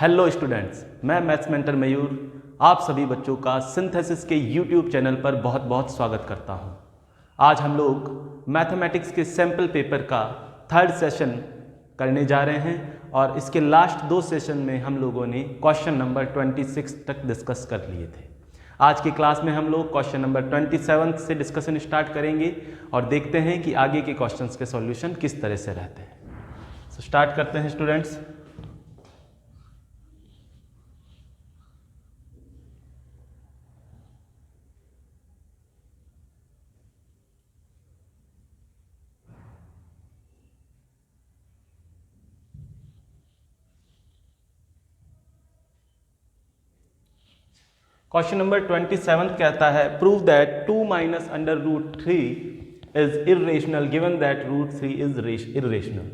Hello students, मैं maths mentor मयूर आप सभी बच्चों का सिंथेसिस के यूट्यूब चैनल पर बहुत बहुत स्वागत करता हूं। आज हम लोग मैथमेटिक्स के सैम्पल पेपर का थर्ड सेशन करने जा रहे हैं और इसके लास्ट दो सेशन में हम लोगों ने क्वेश्चन नंबर 26 तक डिस्कस कर लिए थे। आज की क्लास में हम लोग क्वेश्चन नंबर 27 से डिस्कशन स्टार्ट करेंगे और देखते हैं कि आगे के क्वेश्चंस के सॉल्यूशन किस तरह से रहते हैं। तो स्टार्ट करते हैं स्टूडेंट्स। क्वेश्चन नंबर 27 कहता है prove that 2 minus under root 3 is irrational given that root 3 is irrational.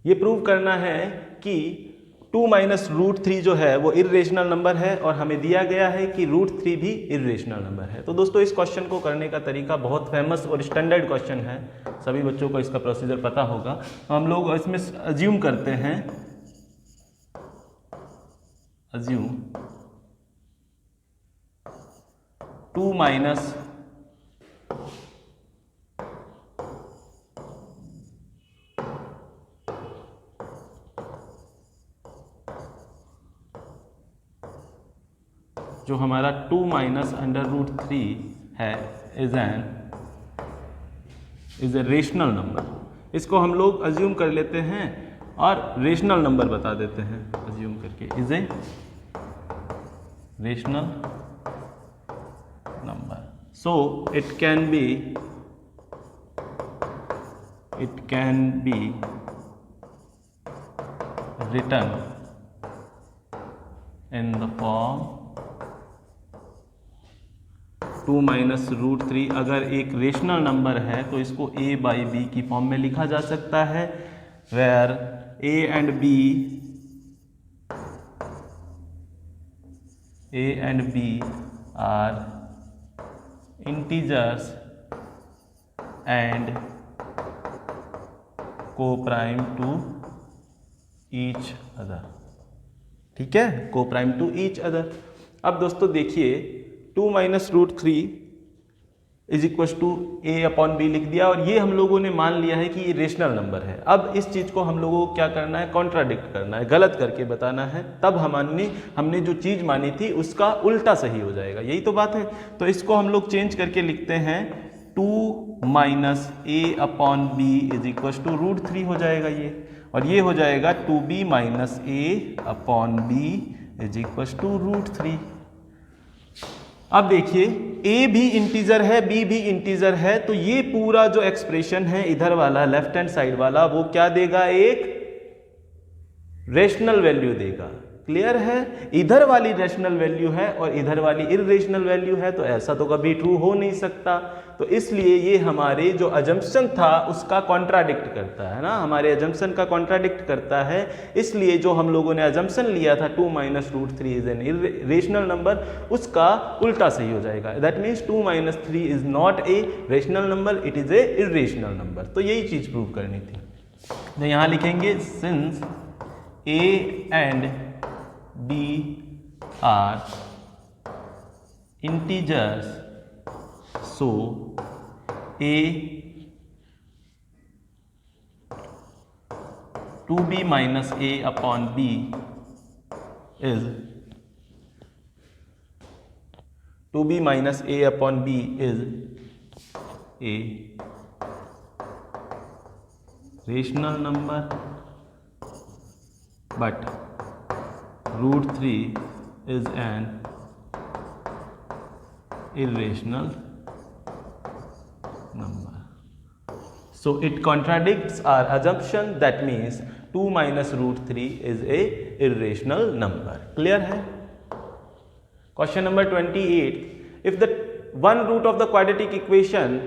ये प्रूव करना है कि 2 माइनस रूट 3 जो है वो इर्रेशनल नंबर है और हमें दिया गया है कि रूट 3 भी इर्रेशनल नंबर है। तो दोस्तों इस क्वेश्चन को करने का तरीका बहुत फेमस और स्टैंडर्ड क्वेश्चन है, सभी बच्चों को इसका प्रोसीजर पता होगा। हम लोग इसमें अज्यूम करते हैं, अज्यूम 2 माइनस जो हमारा 2 माइनस अंडर रूट 3 है इज ए रेशनल नंबर। इसको हम लोग अज्यूम कर लेते हैं और रेशनल नंबर बता देते हैं अज्यूम करके, is a rational number. So it can be written in the form 2 minus root 3। अगर एक रेशनल नंबर है तो इसको a बाई बी की फॉर्म में लिखा जा सकता है, where a and b are integers and co-prime to each other। ठीक है, co-prime to each other। अब दोस्तों देखिए 2 minus root 3 is equal to A upon B लिख दिया और ये हम लोगों ने मान लिया है कि ये रेशनल नंबर है। अब इस चीज को हम लोगों को क्या करना है, कॉन्ट्राडिक्ट करना है, गलत करके बताना है, तब हमने जो चीज मानी थी उसका उल्टा सही हो जाएगा, यही तो बात है। तो इसको हम लोग चेंज करके लिखते हैं 2 minus A upon B is equal to root 3 हो जाएगा ये, और ये हो जाएगा 2b minus A upon B is equal to root 3। अब देखिए a भी इंटीजर है, b भी इंटीजर है, तो ये पूरा जो एक्सप्रेशन है इधर वाला लेफ्ट हैंड साइड वाला वो क्या देगा, एक रेशनल वैल्यू देगा। क्लियर है, इधर वाली रेशनल वैल्यू है और इधर वाली इर्रेशनल वैल्यू है, तो ऐसा तो कभी ट्रू हो नहीं सकता। तो इसलिए ये हमारे जो अजम्पशन था उसका कॉन्ट्राडिक्ट करता है ना, हमारे अजम्पशन का कॉन्ट्राडिक्ट करता है। इसलिए जो हम लोगों ने अजम्पशन लिया था 2 minus root 3 is an rational number, उसका उल्टा सही हो जाएगा। That means 2 minus 3 is not a rational number, it is a irrational number. तो यही चीज प्रूव करनी थी। तो यहां लिखेंगे since a and b are integers, so a 2b minus a upon b is 2b minus a upon b is a rational number, but root 3 is an irrational number. So it contradicts our assumption, that means 2 minus root 3 is a irrational number. Clear है? Question number 28. If the one root of the quadratic equation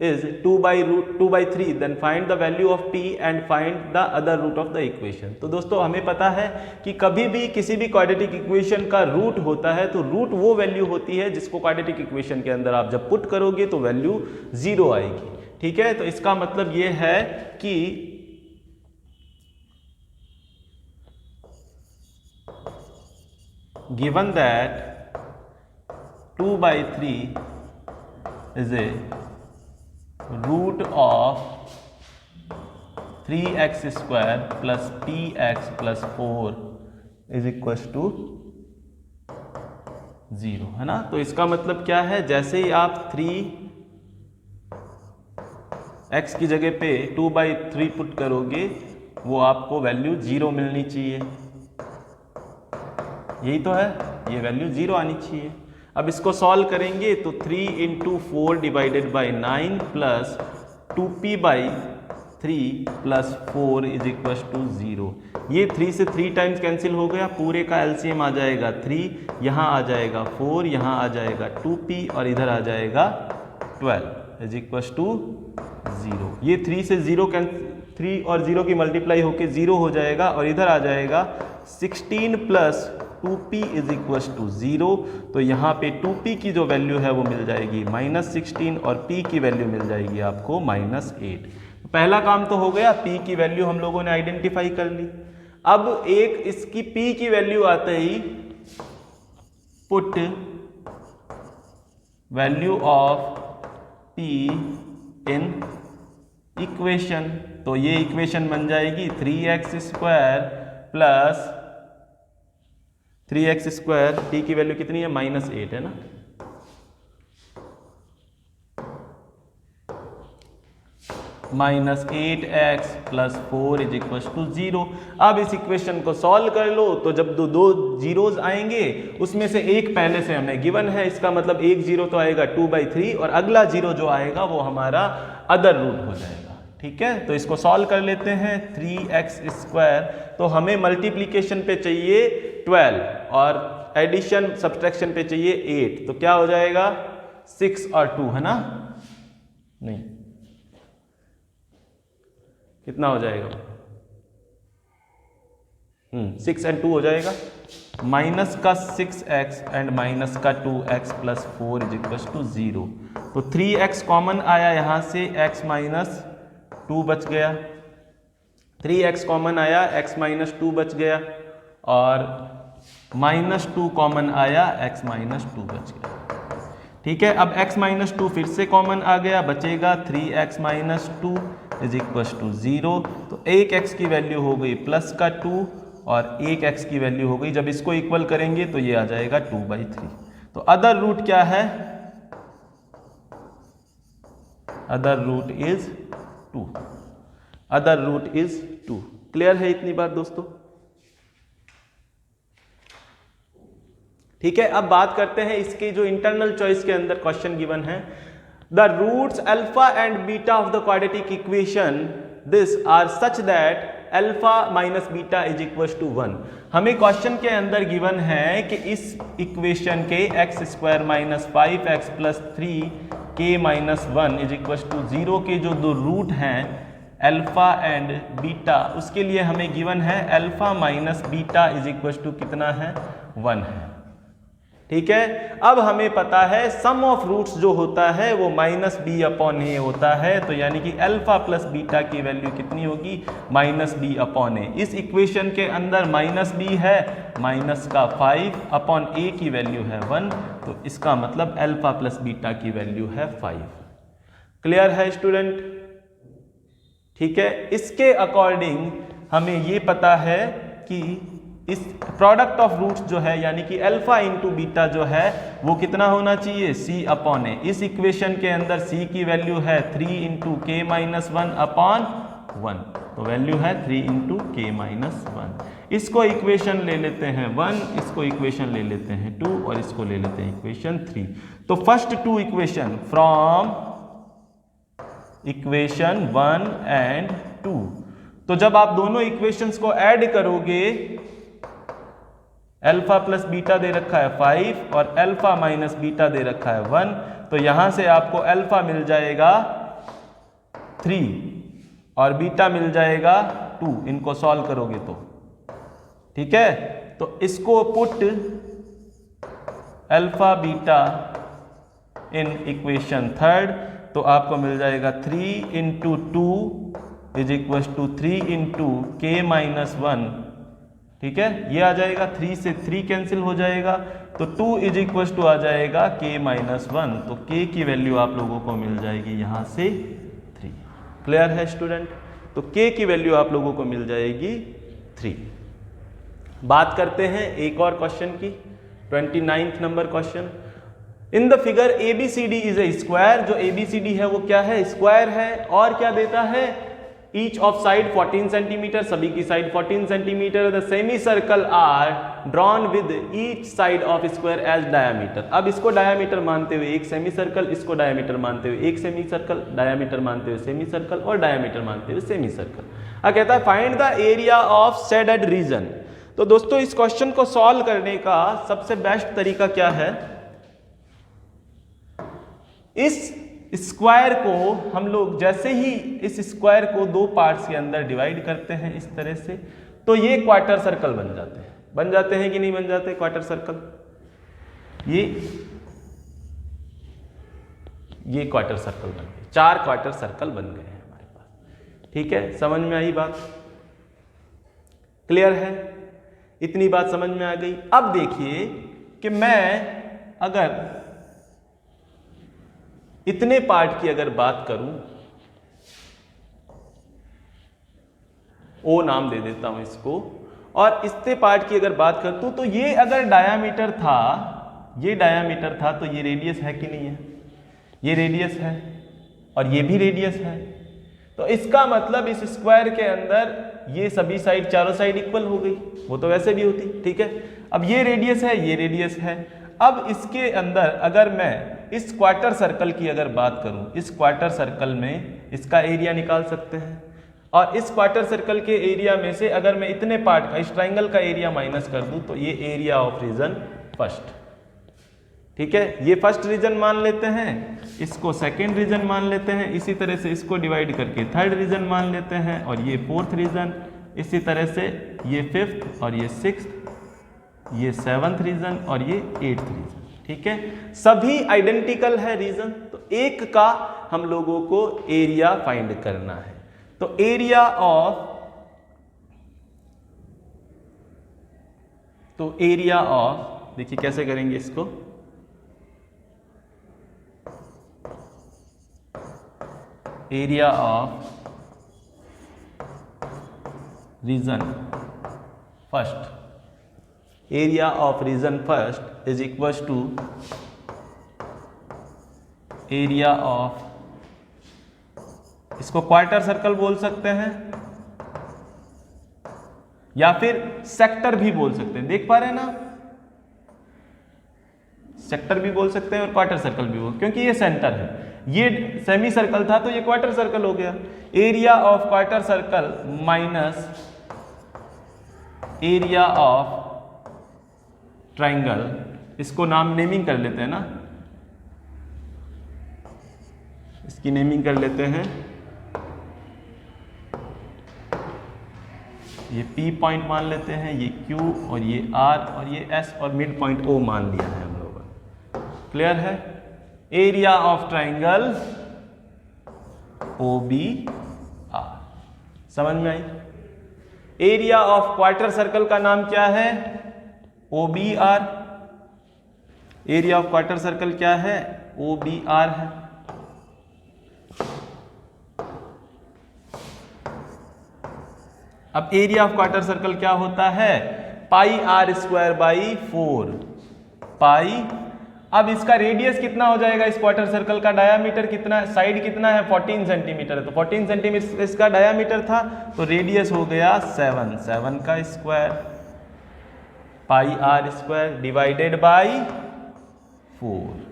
is 2 by 3 then find the value of p and find the other root of the equation। तो दोस्तों हमें पता है कि कभी भी किसी भी क्वाड्रेटिक इक्वेशन का रूट होता है तो रूट वो वैल्यू होती है जिसको क्वाड्रेटिक इक्वेशन के अंदर आप जब पुट करोगे तो वैल्यू 0 आएगी। ठीक है, तो इसका मतलब ये है कि given that 2/3 is a root of 3x square plus px plus 4 is equals to 0, है ना। तो इसका मतलब क्या है, जैसे ही आप 3x की जगह पे 2/3 पुट करोगे वो आपको वैल्यू 0 मिलनी चाहिए, यही तो है, ये वैल्यू 0 आनी चाहिए। अब इसको सॉल्व करेंगे तो 3 × 4 divided by 9 plus 2p/3 plus 4 is equal to 0। ये 3 से 3 टाइम्स कैंसिल हो गया, पूरे का एलसीएम आ जाएगा 3, यहाँ आ जाएगा 4, यहाँ आ जाएगा 2p और इधर आ जाएगा 12 इज इक्वल टू 0। ये 3 से 3 और 0 की मल्टीप्लाई होके 0 हो जाएगा और इधर आ जाएगा 16 plus 2p is equal to 0। तो यहाँ पे 2p की जो वैल्यू है वो मिल जाएगी -16 और p की वैल्यू मिल जाएगी आपको -8। पहला काम तो हो गया, p की वैल्यू हम लोगों ने आइडेंटिफाई कर ली। अब एक इसकी p की वैल्यू आते ही put value of p in equation, तो ये इक्वेशन बन जाएगी 3x² प्लस 3x², p की वैल्यू कितनी है -8 है ना, -8x plus 4 is equal to 0। अब इस इक्वेशन को सॉल्व कर लो, तो जब दो जीरोज आएंगे उसमें से एक पहले से हमें गिवन है, इसका मतलब एक जीरो तो आएगा 2/3 और अगला जीरो जो आएगा वो हमारा अदर रूट हो जाएगा। ठीक है, तो इसको सॉल्व कर लेते हैं। 3x², तो हमें मल्टीप्लीकेशन पे चाहिए 12 और एडिशन सब्सट्रैक्शन पे चाहिए 8, तो क्या हो जाएगा 6 और 2 है ना, नहीं कितना हो जाएगा 6 और 2 हो जाएगा, माइनस का 6x एंड माइनस का 2x plus 4 is equal to 0। तो 3x कॉमन आया यहाँ से, x माइनस 2 बच गया, 3x कॉमन आया, x माइनस 2 बच गया और -2 कॉमन आया, x माइनस 2 बच गया। ठीक है, अब x माइनस 2 फिर से कॉमन आ गया, बचेगा 3x minus 2 is equal to 0। तो एक x की वैल्यू हो गई प्लस का 2 और एक x की वैल्यू हो गई, जब इसको इक्वल करेंगे तो ये आ जाएगा 2/3। तो अदर रूट क्या है, other root is 2, other root is 2। Clear है इतनी बात दोस्तों? ठीक है, अब बात करते हैं इसके जो इंटरनल चॉइस के अंदर क्वेश्चन गिवन है, the roots alpha and beta of the quadratic equation this are such that alpha minus beta is equal to 1। हमें क्वेश्चन के अंदर गिवन है कि इस इक्वेशन के x² - 5x + 3k - 1 is equal to 0 के जो दो रूट हैं अल्फा एंड बीटा, उसके लिए हमें गिवन है alpha minus beta is equal to कितना है 1 है। ठीक है, अब हमें पता है सम ऑफ रूट्स जो होता है वो -b/a होता है, तो यानी कि अल्फा प्लस बीटा की वैल्यू कितनी होगी -b/a। इस इक्वेशन के अंदर -b है, माइनस का 5/a की वैल्यू है 1, तो इसका मतलब अल्फा प्लस बीटा की वैल्यू है 5। क्लियर है स्टूडेंट? ठीक है, इसके अकॉर्डिंग हमें ये पता है कि इस प्रोडक्ट ऑफ रूट्स जो है यानी कि अल्फा इंटू बीटा जो है वो कितना होना चाहिए c/a। इस इक्वेशन के अंदर c की वैल्यू है 3 × k - 1/1, तो वैल्यू है 3 × k - 1। इसको इक्वेशन ले लेते हैं 1, इसको इक्वेशन ले लेते हैं 2 और इसको ले लेते हैं इक्वेशन 3। तो first 2 equation from equation 1 and 2, तो जब आप दोनों इक्वेशंस को ऐड करोगे, अल्फा प्लस बीटा दे रखा है 5 और अल्फा माइनस बीटा दे रखा है 1, तो यहां से आपको अल्फा मिल जाएगा 3 और बीटा मिल जाएगा 2, इनको सॉल्व करोगे तो। ठीक है, तो इसको put alpha beta in equation 3, तो आपको मिल जाएगा 3 × 2 इज इक्वल टू 3 × k - 1 ठीक है, ये आ जाएगा 3 से 3 कैंसिल हो जाएगा, तो 2 इज इक्वल टू आ जाएगा k माइनस 1, तो k की वैल्यू आप लोगों को मिल जाएगी यहाँ से 3। क्लियर है स्टूडेंट? तो k की वैल्यू आप लोगों को मिल जाएगी 3। बात करते हैं एक और क्वेश्चन की, 29th number question. In the figure ABCD is a square, जो ABCD है वो क्या है? स्क्वायर है, और क्या देता है? ईच ऑफ साइड 14 सेंटीमीटर, सभी की side 14 centimetre. The semi circle are drawn with each side of square as diameter. अब इसको डायामीटर मानते हुए एक सेमी सर्कल, इसको डायामीटर मानते हुए एक सेमी सर्कल, डायामीटर मानते हुए सेमी सर्कल, और डायामीटर मानते हुए सेमी सर्कल। अब कहता है find the area of shaded reason. तो दोस्तों इस क्वेश्चन को सॉल्व करने का सबसे बेस्ट तरीका क्या है? इस स्क्वायर को हम लोग जैसे ही इस स्क्वायर को 2 पार्ट्स के अंदर डिवाइड करते हैं इस तरह से, तो ये क्वार्टर सर्कल बन जाते हैं। बन जाते हैं कि नहीं बन जाते क्वार्टर सर्कल? ये क्वार्टर सर्कल बन गए, 4 क्वार्टर सर्कल बन गए हैं हमारे पास। ठीक है, समझ में आई बात? क्लियर है? इतनी बात समझ में आ गई। अब देखिए कि मैं अगर इतने पार्ट की अगर बात करूं, ओ नाम दे देता हूं इसको, और इतने पार्ट की अगर बात करता तो ये अगर डायामीटर था, ये डायामीटर था, तो ये रेडियस है कि नहीं है? ये रेडियस है और ये भी रेडियस है। तो इसका मतलब इस स्क्वायर के अंदर ये सभी साइड, चारों साइड इक्वल हो गई, वो तो वैसे भी होती। ठीक है, अब ये रेडियस है, ये रेडियस है। अब इसके अंदर अगर मैं इस क्वार्टर सर्कल की अगर बात करूं, इस क्वार्टर सर्कल में इसका एरिया निकाल सकते हैं, और इस क्वार्टर सर्कल के एरिया में से अगर मैं इतने पार्ट का, इस ट्राइंगल का एरिया माइनस कर दूं, तो ये एरिया ऑफ रीजन फर्स्ट। ठीक है, ये फर्स्ट रीजन मान लेते हैं, इसको सेकेंड रीजन मान लेते हैं, इसी तरह से इसको डिवाइड करके थर्ड रीजन मान लेते हैं, और ये फोर्थ रीजन, इसी तरह से ये फिफ्थ, और ये सिक्स्थ, ये सेवंथ रीजन, और ये एट्थ रीजन। ठीक है, सभी आइडेंटिकल है रीजन, तो एक का हम लोगों को एरिया फाइंड करना है। तो एरिया ऑफ देखिए कैसे करेंगे इसको, area of region first, area of region first is equal to area of, इसको क्वार्टर सर्कल बोल सकते हैं या फिर सेक्टर भी बोल सकते हैं। देख पा रहे हैं ना, सेक्टर भी बोल सकते हैं और क्वार्टर सर्कल भी बोल, क्योंकि ये सेंटर है, ये सेमी सर्कल था तो ये क्वार्टर सर्कल हो गया। Area of quarter circle minus area of triangle, इसको नाम नेमिंग कर लेते हैं ना, इसकी नेमिंग कर लेते हैं, ये P पॉइंट मान लेते हैं, ये Q, और ये R, और ये S, और मिड पॉइंट O मान लिया है हम लोगों ने। क्लियर है? एरिया ऑफ ट्राइंगल OBR, समझ में आई? एरिया ऑफ क्वार्टर सर्कल का नाम क्या है? OBR। Area of quarter circle क्या है? OBR है। अब एरिया ऑफ क्वार्टर सर्कल क्या होता है? पाई r स्क्वायर बाई 4 पाई। अब इसका रेडियस कितना हो जाएगा? इस क्वार्टर सर्कल का डायामीटर कितना, साइड कितना है? 14 सेंटीमीटर है, तो 14 सेंटीमीटर इसका डायामीटर था, तो रेडियस हो गया 7 का square, pi r square divided by 4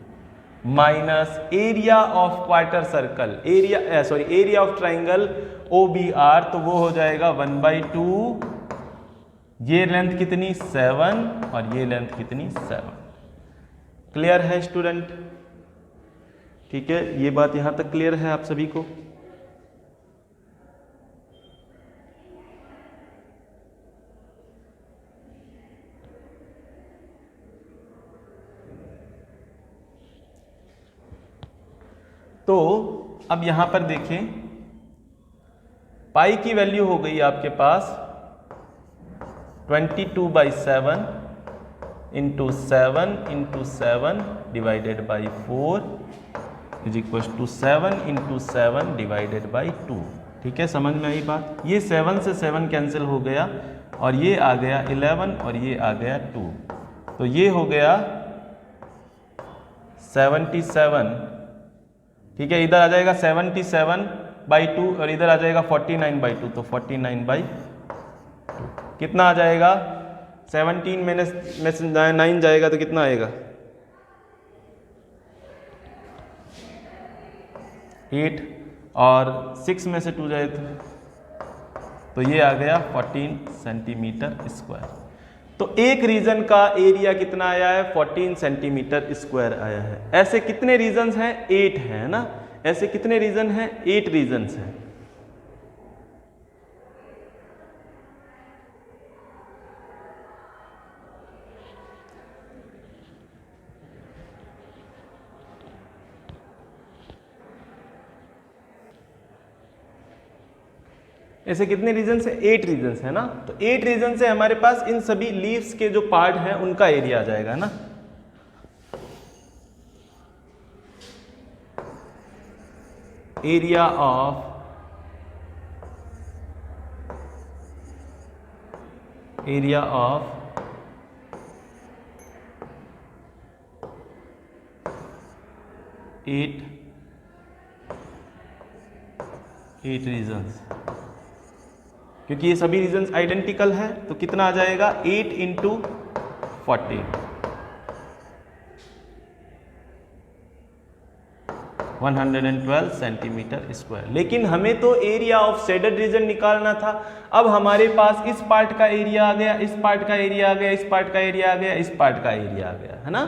minus area of quarter circle, area of triangle OBR, तो वो हो जाएगा 1/2। ये लेंथ कितनी? 7, और ये लेंथ कितनी? 7। क्लियर है स्टूडेंट? ठीक है, ये बात यहां तक क्लियर है आप सभी को? तो अब यहां पर देखें, पाई की वैल्यू हो गई आपके पास 22/7 into 7 divided by 4 is equal to 7 into 7 divided by 2। ठीक है, समझ में आई बात। ये 7 से 7 कैंसिल हो गया और ये आ गया 11 और ये आ गया 2, तो ये हो गया 77। ठीक है, इधर आ जाएगा 77/2 और इधर आ जाएगा 49/2, तो 49/2 कितना आ जाएगा? 17 में से 9 जाएगा तो कितना आएगा? 8 और 6 में से 2 जाए तो ये आ गया 14 सेंटीमीटर स्क्वायर। तो एक रीजन का एरिया कितना आया है? 14 सेंटीमीटर स्क्वायर आया है। ऐसे कितने रीजन्स हैं? 8 है ना। ऐसे कितने रीजन हैं? 8 रीजन्स हैं। ऐसे कितने रीजन से? 8 रीजन्स है ना। तो 8 रीजन से हमारे पास इन सभी लीव्स के जो पार्ट हैं उनका एरिया आ जाएगा ना। एरिया ऑफ एट रीजन्स, क्योंकि ये सभी रीजन्स आइडेंटिकल है तो कितना आ जाएगा? 8 इंटू 40 112 सेंटीमीटर स्क्वायर। लेकिन हमें तो एरिया ऑफ शेडेड रीजन निकालना था। अब हमारे पास इस पार्ट का एरिया आ गया, इस पार्ट का एरिया आ गया, इस पार्ट का एरिया आ गया, इस पार्ट का एरिया आ गया, है ना।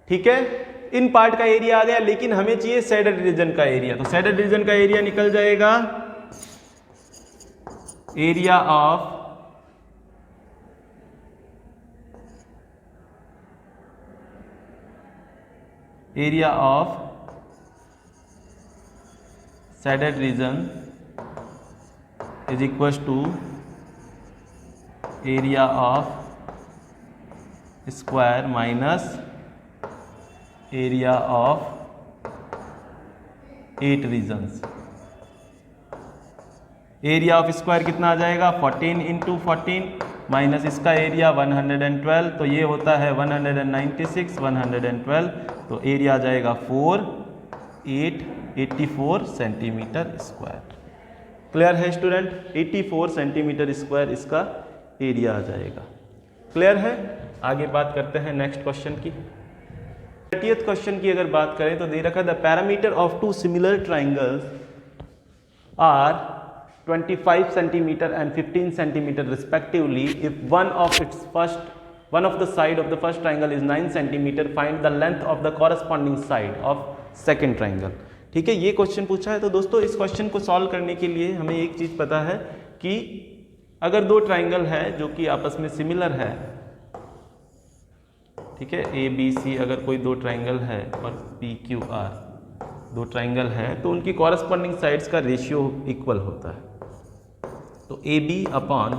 ठीक है, इन पार्ट का एरिया आ गया, लेकिन हमें चाहिए शेडेड रीजन का एरिया। तो शेडेड रीजन का एरिया निकल जाएगा area of shaded region is equal to area of square minus area of 8 regions. Area of square कितना आ जाएगा? 14 इंटू 14 माइनस इसका एरिया 112, तो ये होता है 196 112, तो एरिया आ जाएगा 84 सेंटीमीटर स्क्वायर। क्लियर है स्टूडेंट? 84 सेंटीमीटर स्क्वायर इसका एरिया आ जाएगा। क्लियर है? आगे बात करते हैं नेक्स्ट क्वेश्चन की। 30th क्वेश्चन की अगर बात करें तो दे रखा the parameter of two similar triangles are 25 centimetre and 15 centimetre respectively if one of the side of the first triangle is 9 centimetre, find the length of the corresponding side of second triangle। ठीक है, ये question पूछा है। तो दोस्तों इस question को solve करने के लिए हमें एक चीज पता है कि अगर दो ट्राइंगल है जो कि आपस में सिमिलर है, ठीक है, ए बी सी, अगर कोई दो ट्राइंगल है और पी क्यू आर दो ट्राइंगल है तो उनकी कॉरस्पॉन्डिंग साइड्स का रेशियो इक्वल होता है। तो A B upon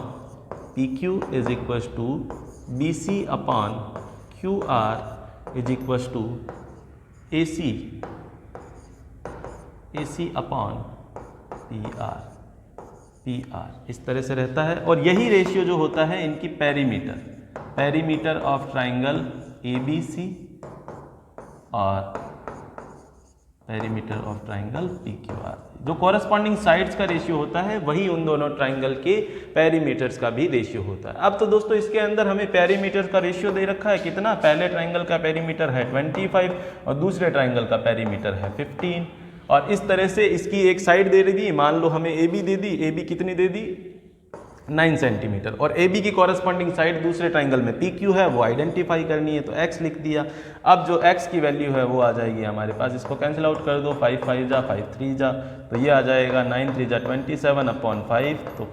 P Q is equal to B C upon Q R is equal to A C upon P R. इस तरह से रहता है। और यही रेशियो जो होता है इनकी perimeter of triangle A B C और perimeter of triangle P Q R. जो कॉरस्पॉन्डिंग साइड्स का रेशियो होता है वही उन दोनों ट्राइंगल के पेरीमीटर्स का भी रेशियो होता है। अब तो दोस्तों इसके अंदर हमें पेरीमीटर का रेशियो दे रखा है कितना? पहले ट्राइंगल का पेरीमीटर है 25 और दूसरे ट्राइंगल का पेरीमीटर है 15। और इस तरह से इसकी एक साइड दे दी, मान लो हमें A B they the. A B कितनी दे दी? 9 सेंटीमीटर। और ए बी की कॉरस्पॉन्डिंग साइड दूसरे ट्राइंगल में पी क्यू है, वो आइडेंटिफाई करनी है, तो x लिख दिया। अब जो x की वैल्यू है वो आ जाएगी हमारे पास, इसको कैंसिल आउट कर दो, 5 5 जा 5 3 जा, तो ये आ जाएगा 9 3 जा 27 अपॉन 5, तो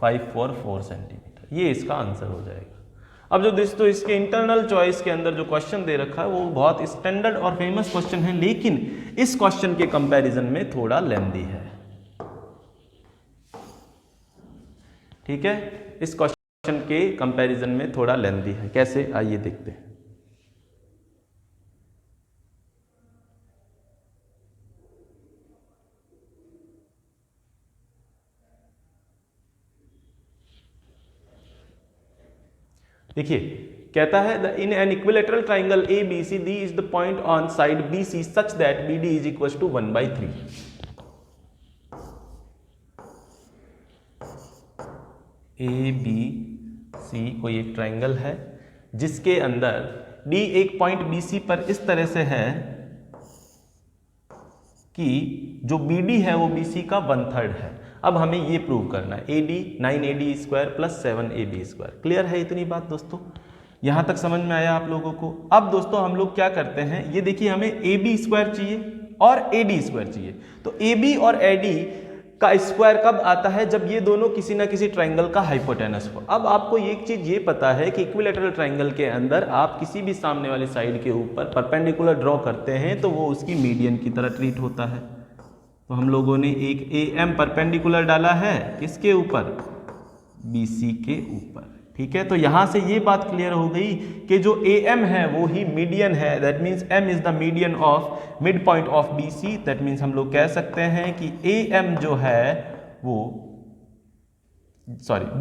544 सेंटीमीटर। ये इसका आंसर हो जाएगा। अब जो दोस्तों इसके इंटरनल चॉइस के अंदर जो क्वेश्चन दे रखा है वो बहुत स्टैंडर्ड और फेमस क्वेश्चन है, लेकिन इस क्वेश्चन के कंपैरिजन में थोड़ा लेंदी है। ठीक है, इस क्वेश्चन के कंपैरिजन में थोड़ा लेंथी है। कैसे, आइए देखते हैं। देखिए, कहता है in an equilateral triangle A B C D is the point on side B C such that B D is equal to 1/3। A B C कोई एक ट्राइंगल है जिसके अंदर डी एक पॉइंट बी सी पर इस तरह से है कि जो बी डी है वो बी सी का 1/3 है। अब हमें ये प्रूव करना है, A D 9AD² plus 7AD²। Clear है इतनी बात दोस्तों? यहां तक समझ में आया आप लोगों को? अब दोस्तों हम लोग क्या करते हैं, ये देखिए हमें AB² चाहिए और AD² चाहिए। तो AB और AD का स्क्वायर कब आता है, जब ये दोनों किसी ना किसी ट्राइंगल का हाइपोटेनस हो। अब आपको एक चीज ये पता है कि इक्विलेटरल ट्राइंगल के अंदर आप किसी भी सामने वाली साइड के ऊपर परपेंडिकुलर ड्रॉ करते हैं तो वो उसकी मीडियन की तरह ट्रीट होता है। तो हम लोगों ने एक AM परपेंडिकुलर डाला है किसके ऊपर, BC के ऊपर। ठीक है, तो यहां से ये बात क्लियर हो गई कि जो AM है वो ही मीडियन है। That means M is the median of mid point of BC। That means हम लोग कह सकते हैं कि AM जो है वो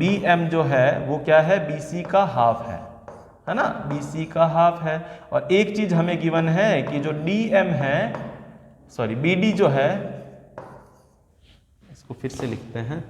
BM जो है वो क्या है, BC का हाफ है ना, BC का हाफ है। और एक चीज हमें गिवन है कि जो DM है, BD जो है, इसको फिर से लिखते हैं,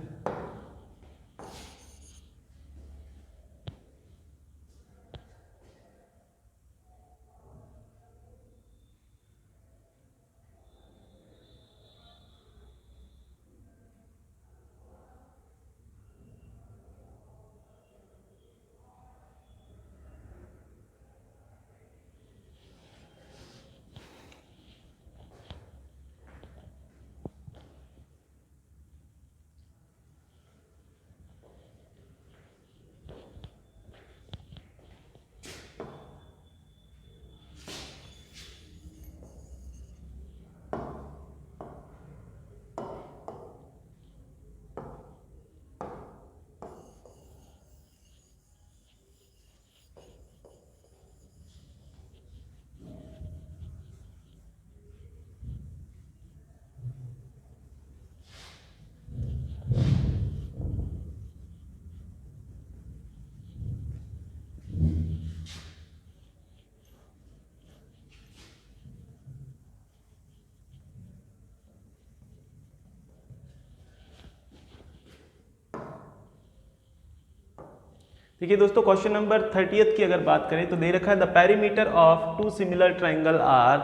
देखिए दोस्तों क्वेश्चन नंबर 30th की अगर बात करें तो दे रखा है the perimeter of two similar triangle are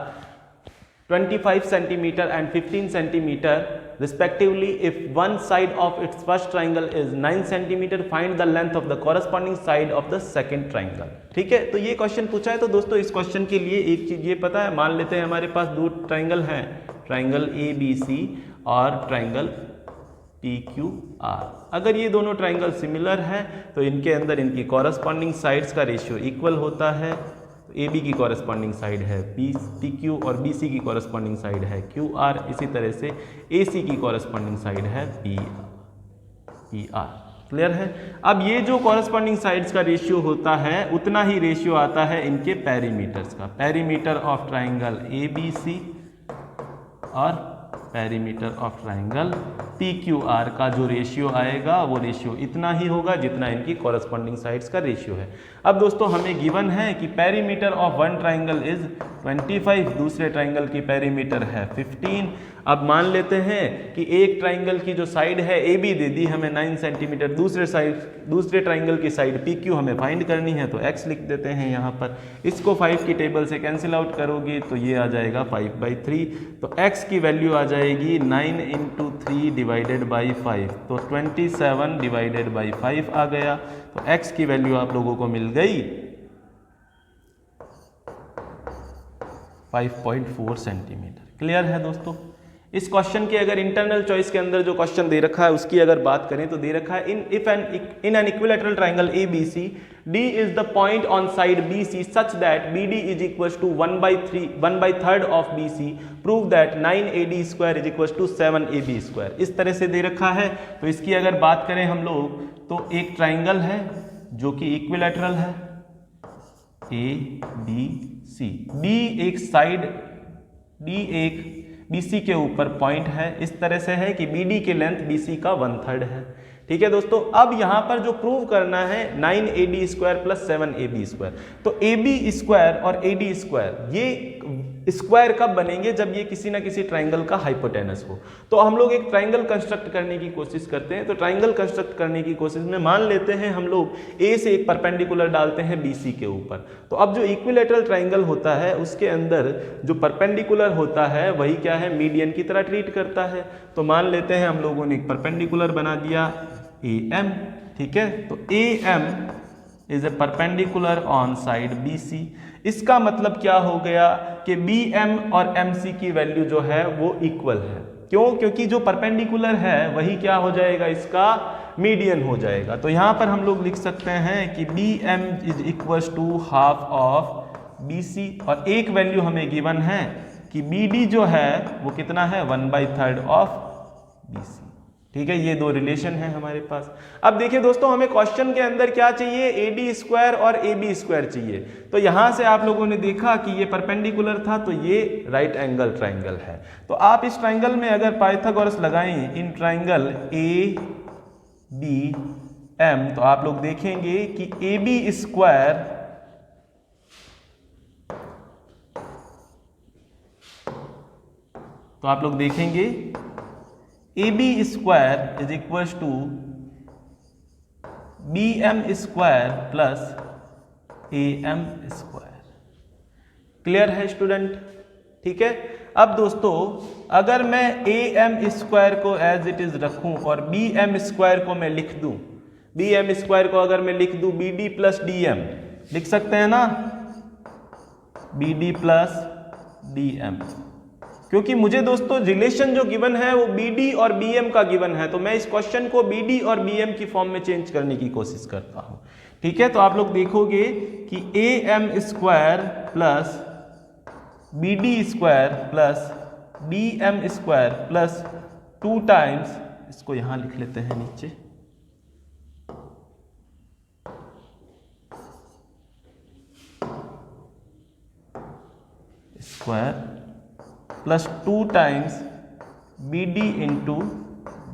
25 centimetre and 15 centimetre respectively if one side of its first triangle is 9 centimeter find the length of the corresponding side of the second triangle। ठीक है, तो ये question पूछा है। तो दोस्तों इस question के लिए एक चीज ये पता है, मान लेते हैं हमारे पास दो ट्राइंगल हैं, ट्राइंगल ABC और ट्राइंगल PQR। अगर ये दोनों ट्राइंगल सिमिलर हैं तो इनके अंदर इनकी कॉरस्पॉन्डिंग साइड्स का रेशियो इक्वल होता है। तो AB की कॉरस्पॉन्डिंग साइड है PQ और BC की कॉरस्पॉन्डिंग साइड है QR। इसी तरह से AC की कॉरस्पॉन्डिंग साइड है PR। क्लियर है? अब ये जो कॉरस्पॉन्डिंग साइड्स का रेशियो होता है उतना ही रेशियो आता है इनके पेरीमीटर्स का। पेरीमीटर ऑफ ट्राइंगल ABC और पेरीमीटर ऑफ ट्राइंगल PQR का जो रेशियो आएगा वो रेशियो इतना ही होगा जितना इनकी कॉरस्पॉन्डिंग साइड्स का रेशियो है। अब दोस्तों हमें गिवन है कि perimeter of one triangle is 25, दूसरे ट्राइंगल की पेरीमीटर है 15। अब मान लेते हैं कि एक ट्राइंगल की जो साइड है AB दे दी हमें 9 सेंटीमीटर, दूसरे ट्राइंगल की साइड PQ हमें फाइंड करनी है तो x लिख देते हैं यहाँ पर। इसको 5 की टेबल से कैंसिल आउट करोगे तो ये आ जाएगा 5/3। तो x की वैल्यू आ जाएगी 9 × 3 डिवाइडेड बाई 5, तो 27 डिवाइडेड बाई 5 आ गया। तो x की वैल्यू आप लोगों को मिल गई 5.4 सेंटीमीटर। क्लियर है दोस्तों? इस क्वेश्चन की अगर इंटरनल चॉइस के अंदर जो क्वेश्चन दे रखा है उसकी अगर बात करें तो दे रखा है in N equilateral triangle ABC D is the point on side BC such that BD is equals to 1/3 of BC, prove that 9AD square is equals to 7AB square। इस तरह से दे रखा है। तो इसकी अगर बात करें हम लोग तो एक ट्राइंगल है जो कि इक्विलैटरल है ABC, D एक साइड D एक BC के ऊपर पॉइंट है, इस तरह से है कि BD की लेंथ BC का 1/3 है। ठीक है दोस्तों, अब यहां पर जो प्रूव करना है 9AD square plus 7AB square, तो AB स्क्वायर और AD स्क्वायर ये स्क्वायर कब बनेंगे? जब ये किसी ना किसी ट्राइंगल का हाइपोटेनस हो। तो हम लोग एक ट्राइंगल कंस्ट्रक्ट करने की कोशिश करते हैं। तो ट्राइंगल कंस्ट्रक्ट करने की कोशिश में मान लेते हैं हम लोग A से एक परपेंडिकुलर डालते हैं BC के ऊपर। तो अब जो इक्विलैटरल ट्राइंगल होता है उसके अंदर जो परपेंडिकुलर होता है वही क्या है? मीडियन की तरह ट्रीट करता है। तो मान लेते हैं हम लोगों ने एक परपेंडिकुलर बना दिया AM, ठीक है। तो AM is a perpendicular on side BC। इसका मतलब क्या हो गया कि BM और MC की वैल्यू जो है वो इक्वल है। क्यों? क्योंकि जो परपेंडिकुलर है वही क्या हो जाएगा? इसका मीडियन हो जाएगा। तो यहां पर हम लोग लिख सकते हैं कि BM is equals to half of BC, और एक वैल्यू हमें गिवन है कि BD जो है वो कितना है? 1/3 ऑफ BC। ठीक है, ये दो रिलेशन है हमारे पास। अब देखिए दोस्तों, हमें क्वेश्चन के अंदर क्या चाहिए? AD स्क्वायर और AB स्क्वायर चाहिए। तो यहां से आप लोगों ने देखा कि ये परपेंडिकुलर था, तो ये राइट एंगल ट्राइंगल है। तो आप इस ट्राइंगल में अगर पाइथागोरस लगाएं इन ट्राइंगल ABM, तो आप लोग देखेंगे कि AB स्क्वायर तो आप लोग देखेंगे AB square is equal to BM square plus AM square. Clear है स्टूडेंट? ठीक है। अब दोस्तों, अगर मैं AM स्क्वायर को एज इट इज रखूं और BM स्क्वायर को मैं लिख दूं, BM स्क्वायर को अगर मैं लिख दूं BD प्लस DM, लिख सकते हैं ना? BD प्लस DM, क्योंकि मुझे दोस्तों रिलेशन जो गिवन है वो BD और BM का गिवन है, तो मैं इस क्वेश्चन को BD और BM की फॉर्म में चेंज करने की कोशिश करता हूं। ठीक है, तो आप लोग देखोगे कि AM square plus BD square plus DM square plus 2 times, इसको यहां लिख लेते हैं नीचे, square plus 2 times BD into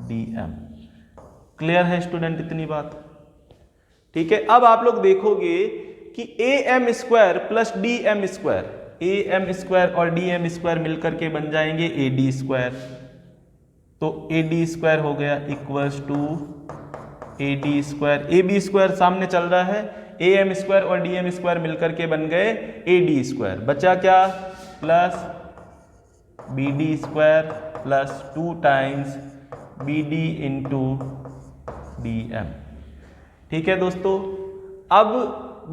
DM। Clear है स्टूडेंट इतनी बात? ठीक है। अब आप लोग देखोगे कि AM square plus DM square, AM square और DM स्क्वायर मिलकर के बन जाएंगे AD स्क्वायर। तो AD स्क्वायर हो गया equals to AD square, AB square सामने चल रहा है, AM स्क्वायर और DM स्क्वायर मिलकर के बन गए AD स्क्वायर। बचा क्या? Plus BD square plus 2 times BD into DM। ठीक है दोस्तों, अब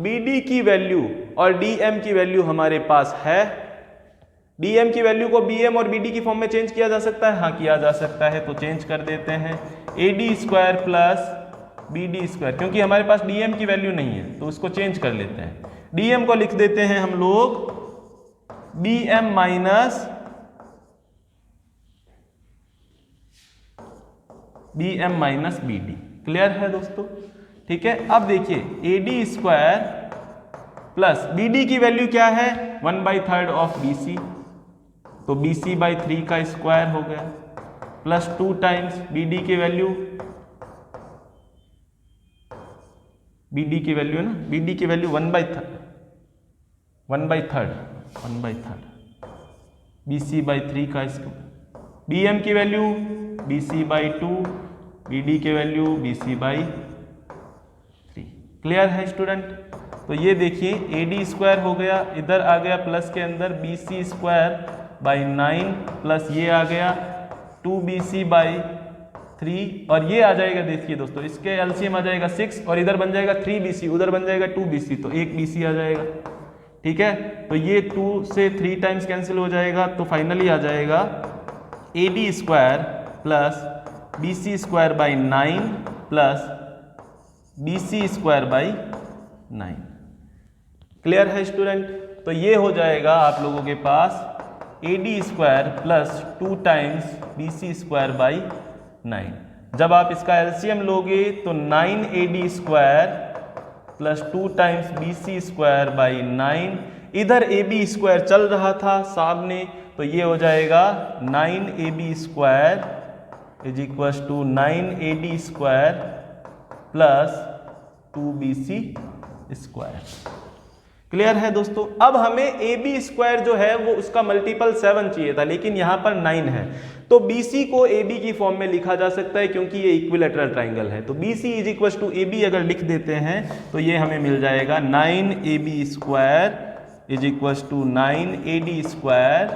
BD की वैल्यू और DM की वैल्यू हमारे पास है। DM की वैल्यू को BM और BD की फॉर्म में चेंज किया जा सकता है? हाँ, किया जा सकता है। तो चेंज कर देते हैं AD square plus BD square, क्योंकि हमारे पास DM की वैल्यू नहीं है तो उसको चेंज कर लेते हैं। DM को लिख देते हैं हम लोग BM माइनस BD। क्लियर है दोस्तों? ठीक है। अब देखिए AD स्क्वायर प्लस BD की वैल्यू क्या है? 1/3 ऑफ BC, तो BC/3 का स्क्वायर हो गया, प्लस 2 टाइम्स BD की वैल्यू, BD की वैल्यू है ना, BD की वैल्यू 1/3 BC/3 का स्क्वायर, BM की वैल्यू BC/2, BD की वैल्यू BC/3। क्लियर है स्टूडेंट? तो ये देखिए AD स्क्वायर हो गया, इधर आ गया प्लस के अंदर BC स्क्वायर बाई 9 प्लस ये आ गया 2BC/3, और ये आ जाएगा, देखिए दोस्तों इसके एलसीएम आ जाएगा 6 और इधर बन जाएगा 3BC, उधर बन जाएगा 2BC, तो 1 BC आ जाएगा। ठीक है, तो ये 2 से 3 टाइम्स कैंसिल हो जाएगा, तो फाइनली आ जाएगा AD square plus BC square by 9 plus BC square by 9। Clear है स्टूडेंट? तो ये हो जाएगा आप लोगों के पास AD square plus 2 times BC square by 9। जब आप इसका एलसीएम लोगे तो 9AD square plus 2 times BC square by 9, इधर AB स्क्वायर चल रहा था सामने, तो ये हो जाएगा 9AB square is equal to 9AD square plus 2BC square. Clear है दोस्तों? अब हमें AB स्क्वायर जो है वो उसका मल्टीपल 7 चाहिए था, लेकिन यहां पर 9 है, तो BC को AB की फॉर्म में लिखा जा सकता है क्योंकि ये इक्विलैटरल ट्राइंगल है। तो BC is equal to AB अगर लिख देते हैं तो ये हमें मिल जाएगा 9AB square is equal to 9AD square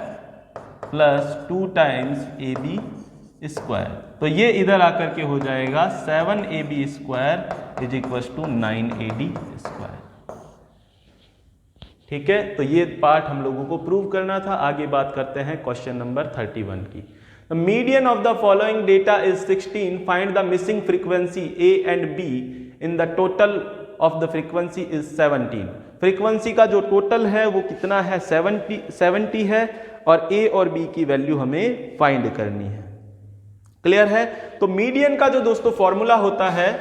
plus 2 times AB square. तो ये इधर आकर के हो जाएगा 7AB square is equal to 9AD square. ठीक है, तो ये पार्ट हम लोगों को प्रूव करना था। आगे बात करते हैं क्वेश्चन नंबर 31 की। The median of the following data is 16, find the missing frequency A and B in the total of the frequency is 17। Frequency का जो टोटल है वो कितना है? 70 है, और A और B की वैल्यू हमें फाइंड करनी है। क्लियर है? तो मीडियन का जो दोस्तों फॉर्मूला होता है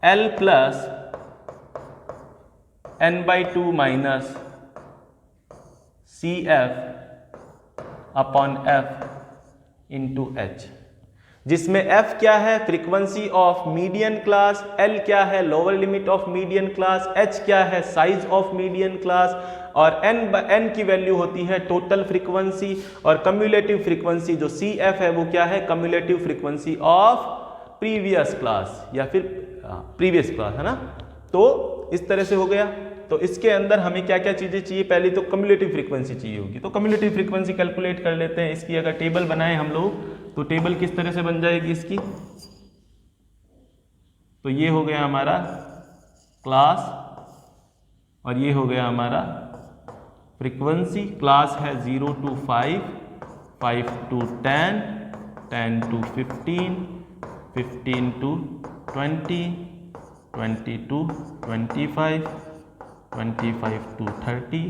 L plus n/2 minus CF upon F into H, जिसमें F क्या है? Frequency of median class, L क्या है? Lower limit of median class, H क्या है? साइज ऑफ मीडियन क्लास, और n की वैल्यू होती है टोटल फ्रीक्वेंसी, और कम्युलेटिव फ्रीक्वेंसी जो CF है वो क्या है? Cumulative frequency of previous class या फिर प्रीवियस क्लास, है ना। तो इस तरह से हो गया। तो इसके अंदर हमें क्या क्या चीजें चाहिए? पहले तो कम्युलेटिव फ्रीक्वेंसी चाहिए होगी, तो कम्युलेटिव फ्रीक्वेंसी कैलकुलेट कर लेते हैं। इसकी अगर टेबल बनाए हम लोग तो टेबल किस तरह से बन जाएगी इसकी? तो ये हो गया हमारा क्लास, और ये हो गया हमारा फ्रीक्वेंसी। क्लास है 0 to 5, 5 to 10, 10 to 15, 15 to 20, 20 to 25, 25 to 30,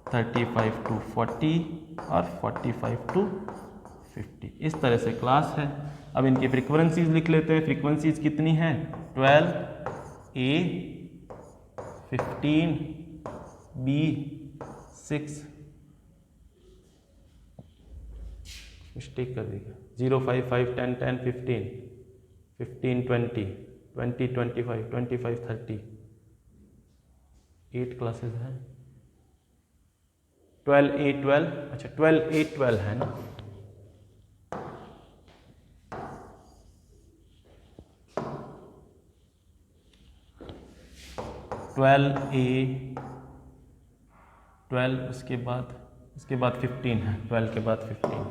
35 to 40 और 45 to 50। इस तरह से क्लास है। अब इनकी फ्रीक्वेंसीज लिख लेते हैं। फ्रीक्वेंसीज कितनी है? 12A, 15B, 6, मिस्टेक कर देगा, 0, 5, 5, 10, 10, 15, 15, 20, 20, 25, 25, 30, 8 क्लासेस हैं। 12A 12, अच्छा 12A 12 है ना। A 12, उसके बाद 15 है, 12 के बाद 15।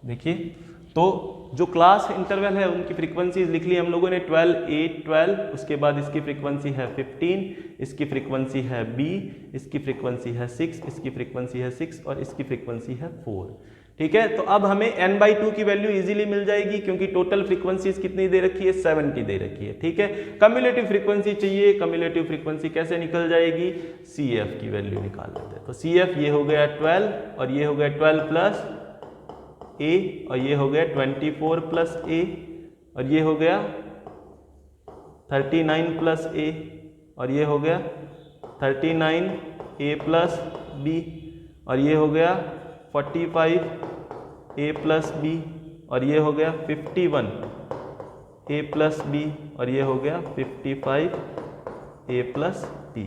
देखिए, तो जो क्लास इंटरवल है उनकी फ्रीक्वेंसीज लिख ली हम लोगों ने। 12A 12, उसके बाद इसकी फ्रीक्वेंसी है 15, इसकी फ्रीक्वेंसी है B, इसकी फ्रीक्वेंसी है 6, इसकी फ्रीक्वेंसी है 6 और इसकी फ्रीक्वेंसी है 4। ठीक है, तो अब हमें n/2 की वैल्यू इजीली मिल जाएगी क्योंकि टोटल फ्रीक्वेंसीज कितनी दे रखी है? 70 दे रखी है। ठीक है, कम्युलेटिव फ्रीक्वेंसी चाहिए। कम्युलेटिव फ्रीक्वेंसी कैसे निकल जाएगी? CF की वैल्यू निकाल लेते हैं। तो CF ये हो गया 12, और ये हो गया 12 प्लस A, और ये हो गया 24 प्लस A, और ये हो गया 39 प्लस A, और ये हो गया 39A प्लस B, और ये हो गया 45A प्लस B, और ये हो गया 51A प्लस B, और ये हो गया 55A प्लस B।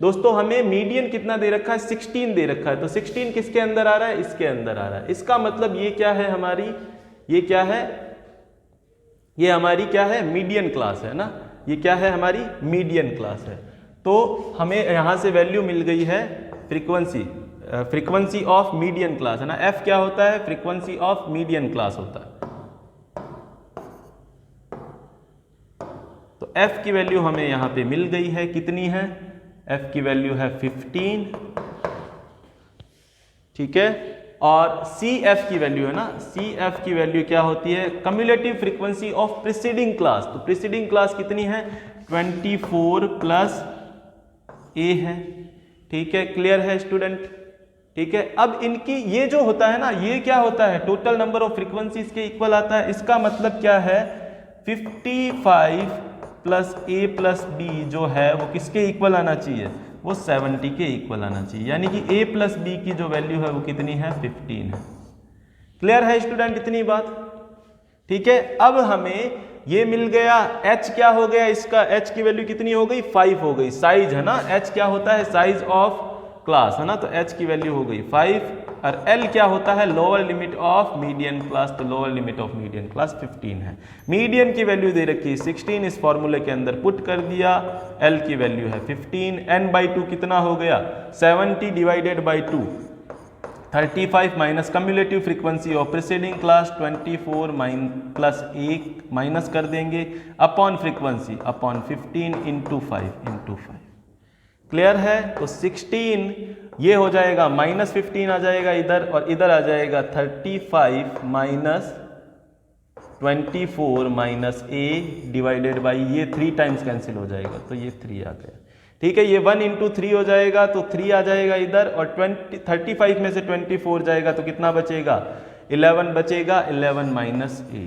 दोस्तों हमें मीडियन कितना दे रखा है? 16 दे रखा है। तो 16 किसके अंदर आ रहा है? इसके अंदर आ रहा है। इसका मतलब ये क्या है हमारी? ये क्या है? ये हमारी क्या है? मीडियन क्लास है ना। ये क्या है? हमारी मीडियन क्लास है। तो हमें यहां से वैल्यू मिल गई है फ्रीक्वेंसी ऑफ मीडियन क्लास, है ना। F क्या होता है? फ्रीक्वेंसी ऑफ मीडियन क्लास होता है। तो f की वैल्यू हमें यहाँ पे मिल गई है, कितनी है, f की वैल्यू है 15, ठीक है। और CF की वैल्यू है ना, CF की वैल्यू क्या होती है, cumulative frequency of preceding class. तो प्रीसीडिंग क्लास कितनी है, 24 प्लस A है, ठीक है। क्लियर है स्टूडेंट, ठीक है। अब इनकी ये जो होता है ना, ये क्या होता है, टोटल नंबर ऑफ फ्रीक्वेंसीज के इक्वल आता है। इसका मतलब क्या है, 55 प्लस A प्लस B जो है वो किसके इक्वल आना चाहिए, वो 70 के इक्वल आना चाहिए। यानी कि A प्लस B की जो वैल्यू है वो कितनी है, 15 है। क्लियर है स्टूडेंट इतनी बात, ठीक है। अब हमें ये मिल गया, H क्या हो गया इसका, H की वैल्यू कितनी हो गई, 5 हो गई। साइज है ना, H क्या होता है, साइज ऑफ क्लास है ना, तो H की वैल्यू हो गई 5। और L क्या होता है, lower limit of median class, तो lower limit of median class 15 है। मीडियन की वैल्यू दे रखी है 16, इस फॉर्मूले के अंदर पुट कर दिया, L की वैल्यू है 15, n/2 कितना हो गया, 70 divided by 2, 35 minus cumulative frequency of preceding class 24 plus 1 minus कर देंगे upon frequency upon 15 into 5। Clear है, तो 16 ये हो जाएगा, माइनस 15 आ जाएगा इधर, और इधर आ जाएगा 35 minus 24 minus A divided by, ये 3 टाइम्स कैंसिल हो जाएगा, तो ये 3 आ गया, ठीक है। ये 1 इंटू 3 हो जाएगा, तो 3 आ जाएगा इधर, और 35 में से 24 जाएगा तो कितना बचेगा, 11 बचेगा, 11 माइनस A,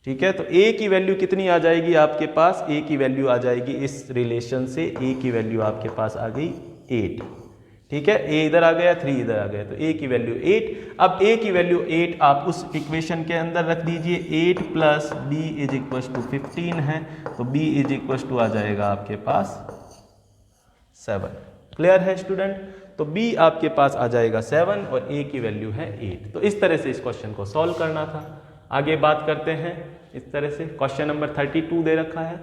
ठीक है। तो A की वैल्यू कितनी आ जाएगी आपके पास, A की वैल्यू आ जाएगी इस रिलेशन से, A की वैल्यू आपके पास आ गई 8, ठीक है। A इधर आ गया, 3 इधर आ गया, तो A की वैल्यू 8। अब A की वैल्यू 8 आप उस इक्वेशन के अंदर रख दीजिए, 8 plus B is equal to 15 है, तो B इज इक्वल टू आ जाएगा आपके पास 7। क्लियर है स्टूडेंट, तो B आपके पास आ जाएगा 7 और A की वैल्यू है 8। तो इस तरह से इस क्वेश्चन को सॉल्व करना था। आगे बात करते हैं इस तरह से, क्वेश्चन नंबर 32 दे रखा है,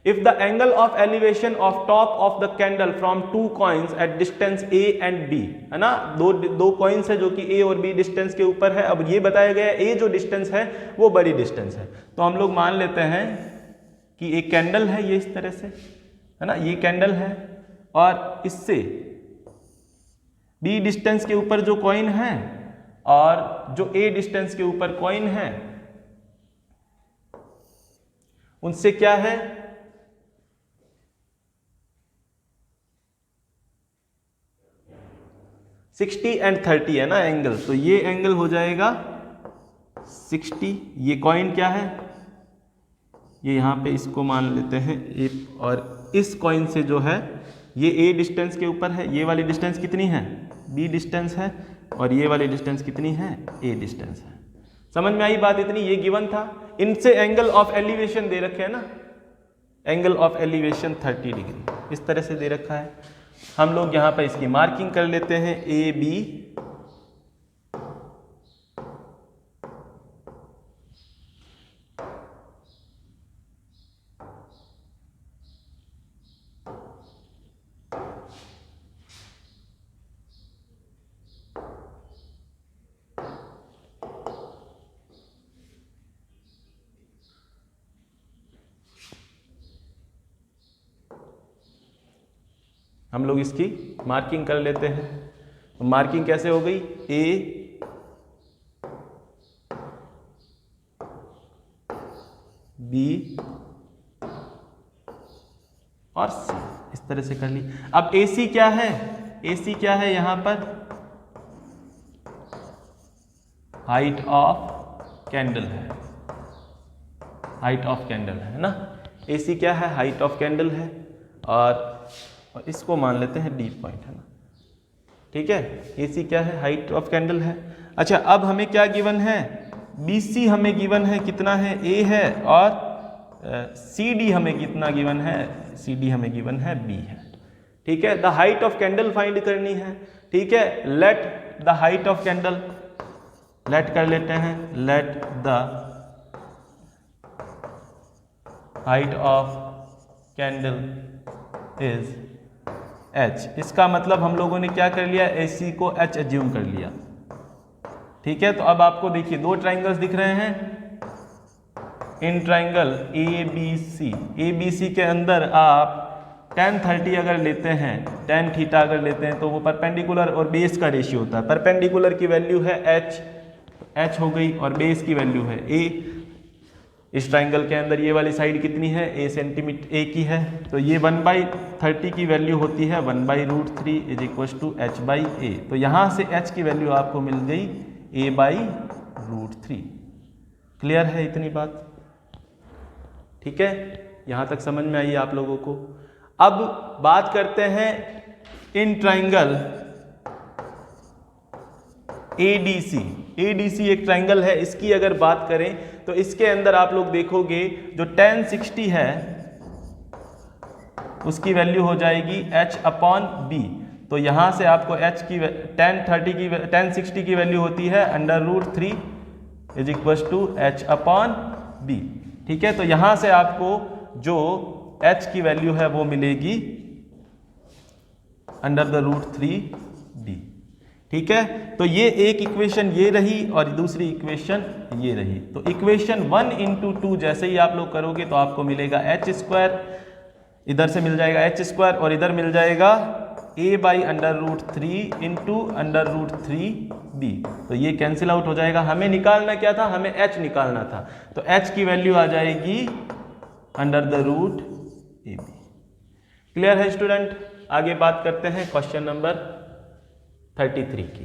if the angle of elevation of top of the candle from 2 coins at distance A and B, है ना, दो कॉइन्स है जो कि A और B डिस्टेंस के ऊपर है। अब ये बताया गया है A जो डिस्टेंस है वो बड़ी डिस्टेंस है, तो हम लोग मान लेते हैं कि एक कैंडल है ये इस तरह से, है ना, ये कैंडल है, और इससे B डिस्टेंस के ऊपर जो कॉइन है और जो A डिस्टेंस के ऊपर कॉइन है, उनसे क्या है, सिक्सटी एंड 30 है ना एंगल, तो ये एंगल हो जाएगा 60। ये कॉइन क्या है, ये यहां पे इसको मान लेते हैं 8, और इस कॉइन से जो है ये A डिस्टेंस के ऊपर है, ये वाली डिस्टेंस कितनी है, B डिस्टेंस है, और ये वाली डिस्टेंस कितनी है, A डिस्टेंस है। समझ में आई बात इतनी, ये गिवन था। इनसे एंगल ऑफ एलिवेशन दे रखे हैं ना, एंगल ऑफ एलिवेशन 30 डिग्री इस तरह से दे रखा है। हम लोग यहां पर इसकी मार्किंग कर लेते हैं, AB हम लोग इसकी मार्किंग कर लेते हैं। तो मार्किंग कैसे हो गई, A B और C इस तरह से कर ली। अब AC क्या है, AC क्या है, यहां पर हाइट ऑफ कैंडल है, हाइट ऑफ कैंडल है ना, AC क्या है, हाइट ऑफ कैंडल है, और इसको मान लेते हैं D पॉइंट, है ना, ठीक है। AC क्या है, हाइट ऑफ कैंडल है। अच्छा, अब हमें क्या गिवन है, BC हमें गिवन है, कितना है, A है, और CD हमें कितना गिवन है, CD हमें गिवन है B है, ठीक है। The height of candle find करनी है, ठीक है। Let the height of candle, let कर लेते हैं, let the height of candle is H। इसका मतलब हम लोगों ने क्या कर लिया, AC को H एज्यूम कर लिया, ठीक है। तो अब आपको देखिए 2 ट्राइंगल्स दिख रहे हैं, इन ट्राइंगल ए बी सी के अंदर आप tan 30 अगर लेते हैं, tan थीटा अगर लेते हैं, तो वो परपेंडिकुलर और बेस का रेशियो होता है। परपेंडिकुलर की वैल्यू है h हो गई, और बेस की वैल्यू है a। इस ट्राइंगल के अंदर ये वाली साइड कितनी है, a सेंटीमीटर a की है, तो ये 1/30 की वैल्यू होती है 1/√3 इज इक्वल टू h/a। तो यहाँ से h की वैल्यू आपको मिल गई a/√3। क्लियर है इतनी बात? ठीक है, यहाँ तक समझ में आई आप लोगों को? अब बात करते हैं इन ट्राइंगल ADC एक ट्राइंगल है, इसकी अगर बात करें तो इसके अंदर आप लोग देखोगे जो tan 60 है उसकी वैल्यू हो जाएगी h/b। तो यहां से आपको h की tan 60 की वैल्यू होती है √3 इज इक्वल टू h/b। ठीक है, तो यहां से आपको जो h की वैल्यू है वो मिलेगी √3d। ठीक है, तो ये एक इक्वेशन ये रही और दूसरी इक्वेशन ये रही। तो इक्वेशन 1 × 2 जैसे ही आप लोग करोगे तो आपको मिलेगा h², इधर से मिल जाएगा h² और इधर मिल जाएगा a/√3 × √3b। तो ये कैंसिल आउट हो जाएगा। हमें निकालना क्या था, हमें h निकालना था, तो h की वैल्यू आ जाएगी √ab। क्लियर है स्टूडेंट? आगे बात करते हैं क्वेश्चन नंबर 33 की।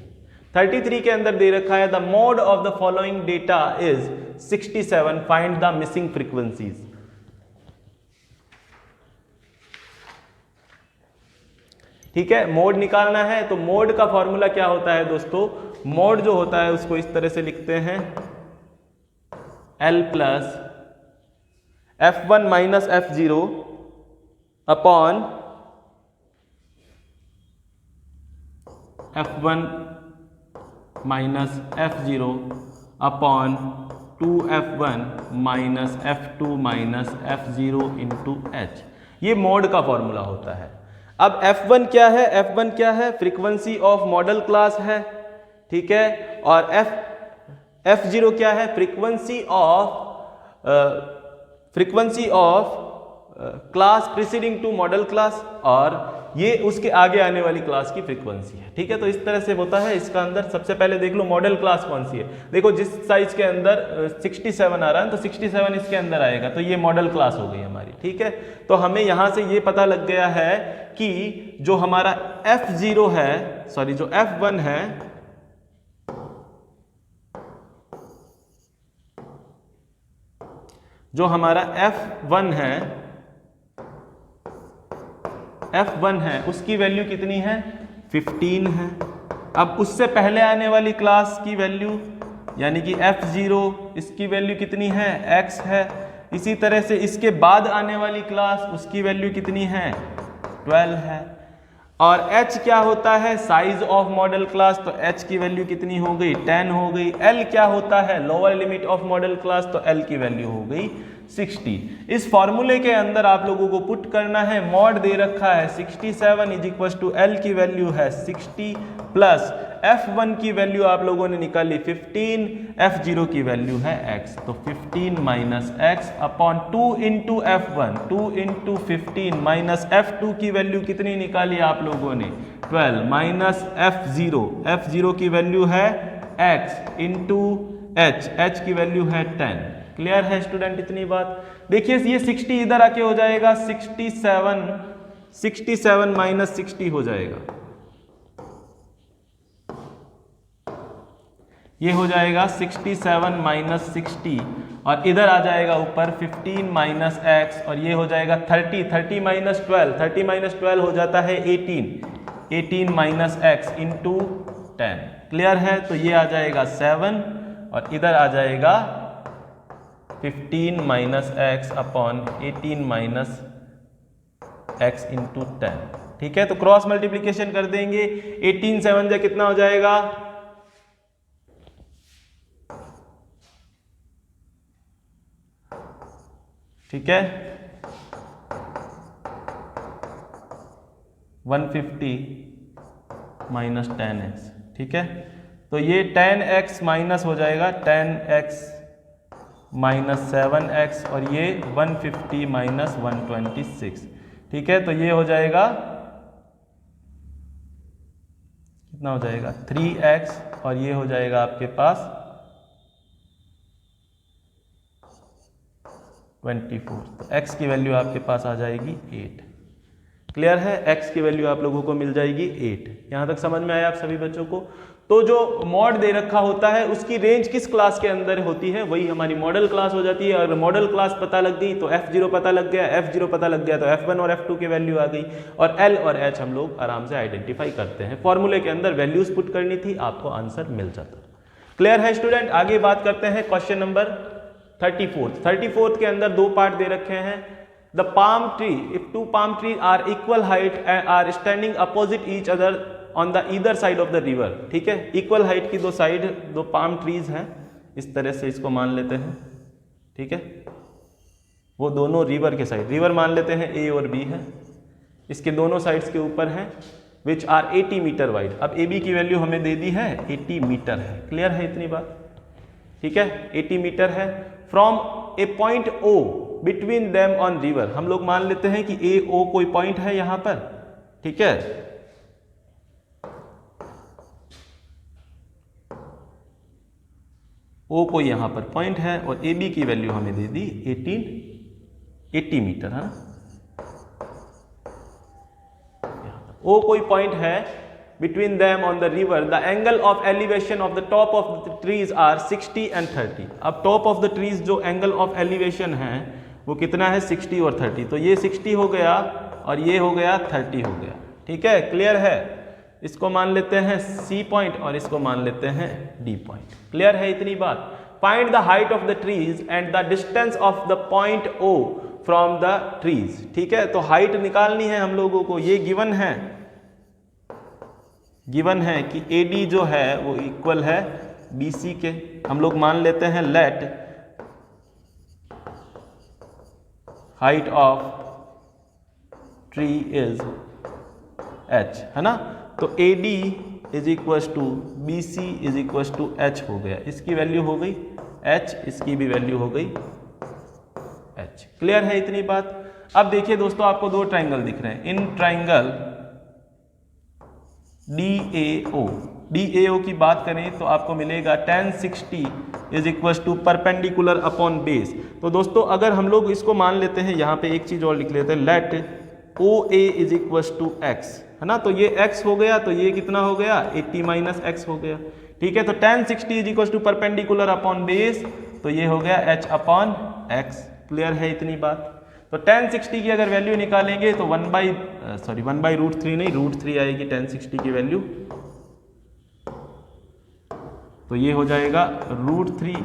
33 के अंदर दे रखा है the mode of the following data is 67, find the missing frequencies. ठीक है, मोड निकालना है, तो मोड का फॉर्मूला क्या होता है दोस्तों? मोड जो होता है उसको इस तरह से लिखते हैं L + f1 - f0 upon f1 - f0 upon 2f1 - f2 - f0 into h। ये मोड का फॉर्मूला होता है। अब f1 क्या है? f1 क्या है? फ्रीक्वेंसी ऑफ मॉडल क्लास है। ठीक है, और f0 क्या है? Frequency of class preceding to modal class, और ये उसके आगे आने वाली क्लास की फ्रीक्वेंसी है। ठीक है, तो इस तरह से होता है। इसका अंदर सबसे पहले देख लो मॉडल क्लास कौन सी है। देखो जिस साइज के अंदर 67 आ रहा है तो 67 इसके अंदर आएगा, तो ये मॉडल क्लास हो गई हमारी। ठीक है, तो हमें यहां से ये पता लग गया है कि जो हमारा f0 है, सॉरी जो f1 है, जो हमारा f1 है उसकी वैल्यू कितनी है? 15 है। अब उससे पहले आने वाली क्लास की वैल्यू यानी कि f0, इसकी वैल्यू कितनी है? x है। इसी तरह से इसके बाद आने वाली क्लास, उसकी वैल्यू कितनी है? 12 है। और h क्या होता है? साइज ऑफ मॉडल क्लास, तो h की वैल्यू कितनी हो गई? 10 हो गई। l क्या होता है? Lower limit of model class, तो l की वैल्यू हो गई 60। इस फॉर्मूले के अंदर आप लोगों को पुट करना है, मॉड दे रखा है 67 इज इक्वल टू l की वैल्यू है 60 प्लस f1 की वैल्यू आप लोगों ने निकाली 15, f0 की वैल्यू है x, तो 15 minus x upon 2 into f1, 2 into 15 minus f2 की वैल्यू कितनी निकाली आप लोगों ने? 12 माइनस f0 की वैल्यू है x इंटू h की वैल्यू है 10। क्लियर है स्टूडेंट इतनी बात? देखिए ये 60 इधर आके हो जाएगा 67 माइनस 60 हो जाएगा, ये हो जाएगा 67 माइनस 60, और इधर आ जाएगा ऊपर 15 माइनस x, और ये हो जाएगा 30 माइनस 12 हो जाता है 18 माइनस x इंटू 10। क्लियर है? तो ये आ जाएगा 7 और इधर आ जाएगा 15 minus x upon 18 minus x into 10। ठीक है, तो क्रॉस मल्टीप्लीकेशन कर देंगे, 18 7 जा कितना हो जाएगा? ठीक है, 150 माइनस 10x। ठीक है, तो ये 10x माइनस हो जाएगा 10x -7x और ये 150 - 126। ठीक है, तो ये हो जाएगा, कितना हो जाएगा 3x और ये हो जाएगा आपके पास 24। तो x की वैल्यू आपके पास आ जाएगी 8। क्लियर है, x की वैल्यू आप लोगों को मिल जाएगी 8। यहां तक समझ में आया आप सभी बच्चों को? तो जो मॉड दे रखा होता है उसकी रेंज किस क्लास के अंदर होती है, वही हमारी मॉडल क्लास हो जाती है। अगर मॉडल क्लास पता लग गई तो f0 पता लग गया, f0 पता लग गया तो f1 और f2 की वैल्यू आ गई, और l और h हम लोग आराम से आइडेंटिफाई करते हैं। फॉर्मूले के अंदर वैल्यूज पुट करनी थी, आपको आंसर मिल जाता। क्लियर है स्टूडेंट? आगे बात करते हैं क्वेश्चन नंबर 34 के अंदर दो पार्ट दे रखे हैं। The palm tree, if two palm tree are equal height are standing opposite each other on the either side of the river. ठीक है, इक्वल हाइट की दो पाम ट्रीज हैं, इस तरह से इसको मान लेते हैं। ठीक है, वो दोनों रिवर के साइड, रिवर मान लेते हैं A और B है, इसके दोनों साइड्स के ऊपर हैं, विच आर 80 मीटर वाइड। अब AB की वैल्यू हमें दे दी है 80 मीटर है। क्लियर है इतनी बात? ठीक है, 80 मीटर है। From A point O between them on river, हम लोग मान लेते हैं कि AO कोई पॉइंट है यहां पर। ठीक है, O कोई यहां पर पॉइंट है और AB की वैल्यू हमें दे दी 80 मीटर है। O कोई पॉइंट है between them on the river, the angle of elevation of the top of the trees are 60 and 30। अब टॉप ऑफ द ट्रीज जो एंगल ऑफ एलिवेशन है वो कितना है 60 और 30, तो ये 60 हो गया और ये हो गया 30 हो गया। ठीक है, क्लियर है? इसको मान लेते हैं C पॉइंट और इसको मान लेते हैं D पॉइंट। क्लियर है इतनी बात? Find the height of the trees and the distance of the point O from the trees. ठीक है, तो हाइट निकालनी है हम लोगों को। ये गिवन है कि AD जो है वो इक्वल है BC के। हम लोग मान लेते हैं let height of tree is h, है ना? तो AD is equal to BC is equal to h हो गया। इसकी वैल्यू हो गई h, इसकी भी वैल्यू हो गई h। क्लियर है इतनी बात? अब देखिए दोस्तों, आपको दो ट्राइंगल दिख रहे हैं। इन ट्राइंगल DAO की बात करें तो आपको मिलेगा tan 60 is equal to perpendicular upon base. तो दोस्तों अगर हम लोग इसको मान लेते हैं, यहाँ पे एक चीज और लिख लेते हैं, let OA is equal to x, है ना? तो ये x हो गया, तो ये कितना हो गया 80 माइनस x हो गया। ठीक है, तो tan 60 is equal to perpendicular upon base, तो ये हो गया h अपॉन x। क्लियर है इतनी बात? तो tan 60 की अगर वैल्यू निकालेंगे तो 1/√3 नहीं, √3 आएगी tan 60 की वैल्यू, तो ये हो जाएगा √3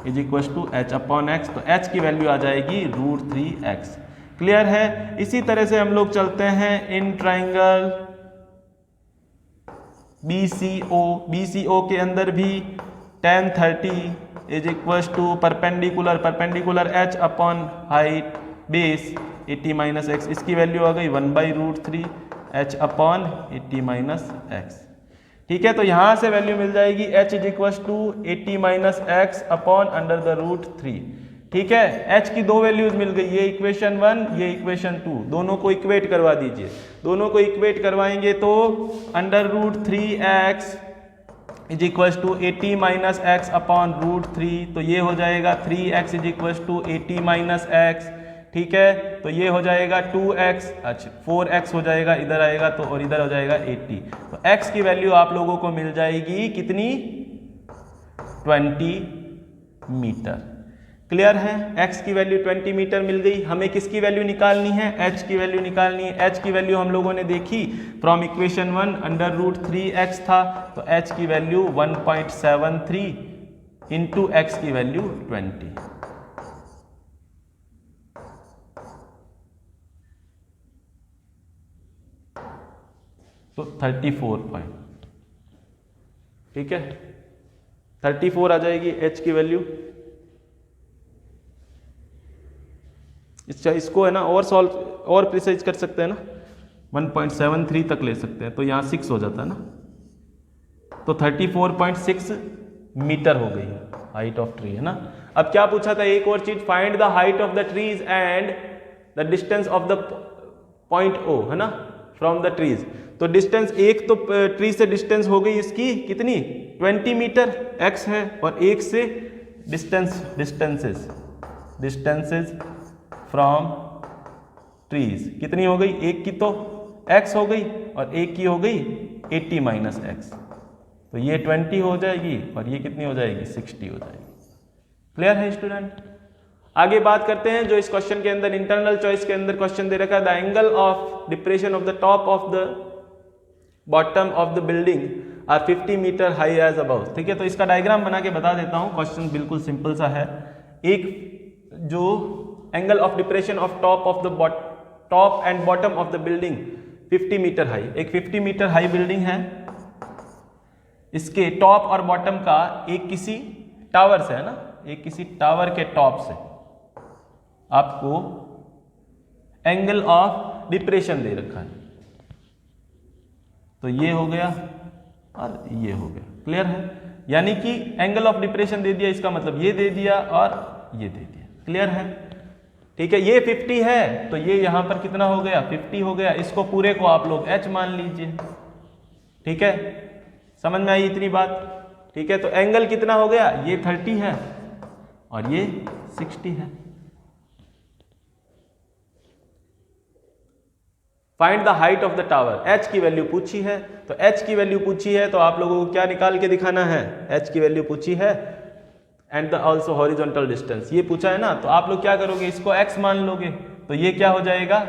is equal to h upon x। तो h की वैल्यू आ जाएगी √3x। क्लियर है? इसी तरह से हम लोग चलते हैं इन ट्राइंगल BCO के अंदर भी tan 30 is equal to perpendicular h upon height base 80 minus x। इसकी वैल्यू आ गई 1/√3 h अपॉन 80 माइनस x। ठीक है, तो यहां से वैल्यू मिल जाएगी h is equal to 80 minus x upon √3। ठीक है, h की दो वैल्यूज मिल गई, ये इक्वेशन 1, ये इक्वेशन 2, दोनों को इक्वेट करवा दीजिए। दोनों को इक्वेट करवाएंगे तो √3x is equal to 80 minus x upon √3, तो ये हो जाएगा 3x is equal to 80 minus x। ठीक है, तो ये हो जाएगा 2x, अच्छा 4x हो जाएगा, इधर आएगा तो, और इधर हो जाएगा 80। तो x की वैल्यू आप लोगों को मिल जाएगी कितनी 20 मीटर। क्लियर है? x की वैल्यू 20 मीटर मिल गई। हमें किसकी वैल्यू निकालनी है? h की वैल्यू निकालनी है। h की वैल्यू हम लोगों ने देखी फ्रॉम इक्वेशन 1 √3x था, तो h की वैल्यू 1.73 इंटू x की वैल्यू 20। तो 34 पॉइंट। ठीक है, 34 आ जाएगी h की वैल्यू। इसको है ना और प्रिसाइज कर सकते हैं ना, 1.73 तक ले सकते हैं, तो यहाँ 6 हो जाता है ना, तो 34.6 मीटर हो गई है हाइट ऑफ ट्री, है ना। अब क्या पूछा था एक और चीज, find the height of the trees and the distance of the point O, है ना, फ्रॉम द ट्रीज। तो डिस्टेंस, एक तो ट्री से डिस्टेंस हो गई इसकी कितनी 20 मीटर x है, और एक से डिस्टेंसेस फ्रॉम ट्रीज कितनी हो गई, एक की तो x हो गई और एक की हो गई 80 माइनस x, तो ये 20 हो जाएगी और ये कितनी हो जाएगी 60 हो जाएगी। क्लियर है स्टूडेंट? आगे बात करते हैं जो इस क्वेश्चन के अंदर इंटरनल चॉइस के अंदर क्वेश्चन दे रखा है, the angle of depression of the top of the bottom of the building are 50 metre high as above. ठीक है, तो इसका डायग्राम बना के बता देता हूं, क्वेश्चन बिल्कुल सिंपल सा है। एक जो angle of depression of top and bottom of the building 50 metre high, एक 50 मीटर हाई बिल्डिंग है, इसके टॉप और बॉटम का एक किसी टावर से, है ना, एक किसी टावर के टॉप से आपको एंगल ऑफ डिप्रेशन दे रखा है, तो ये हो गया और ये हो गया। क्लियर है? यानी कि एंगल ऑफ डिप्रेशन दे दिया, इसका मतलब ये दे दिया और ये दे दिया। क्लियर है? ठीक है, ये 50 है तो ये यहां पर कितना हो गया 50 हो गया, इसको पूरे को आप लोग h मान लीजिए। ठीक है, समझ में आई इतनी बात? ठीक है, तो एंगल कितना हो गया, ये 30 है और ये 60 है। Find the height of the tower, h की वैल्यू पूछी है, तो h की वैल्यू पूछी है तो आप लोगों को क्या निकाल के दिखाना है, h की वैल्यू पूछी है and the also horizontal distance, ये पूछा है ना, तो आप लोग क्या करोगे, इसको x मान लोगे, तो ये क्या हो जाएगा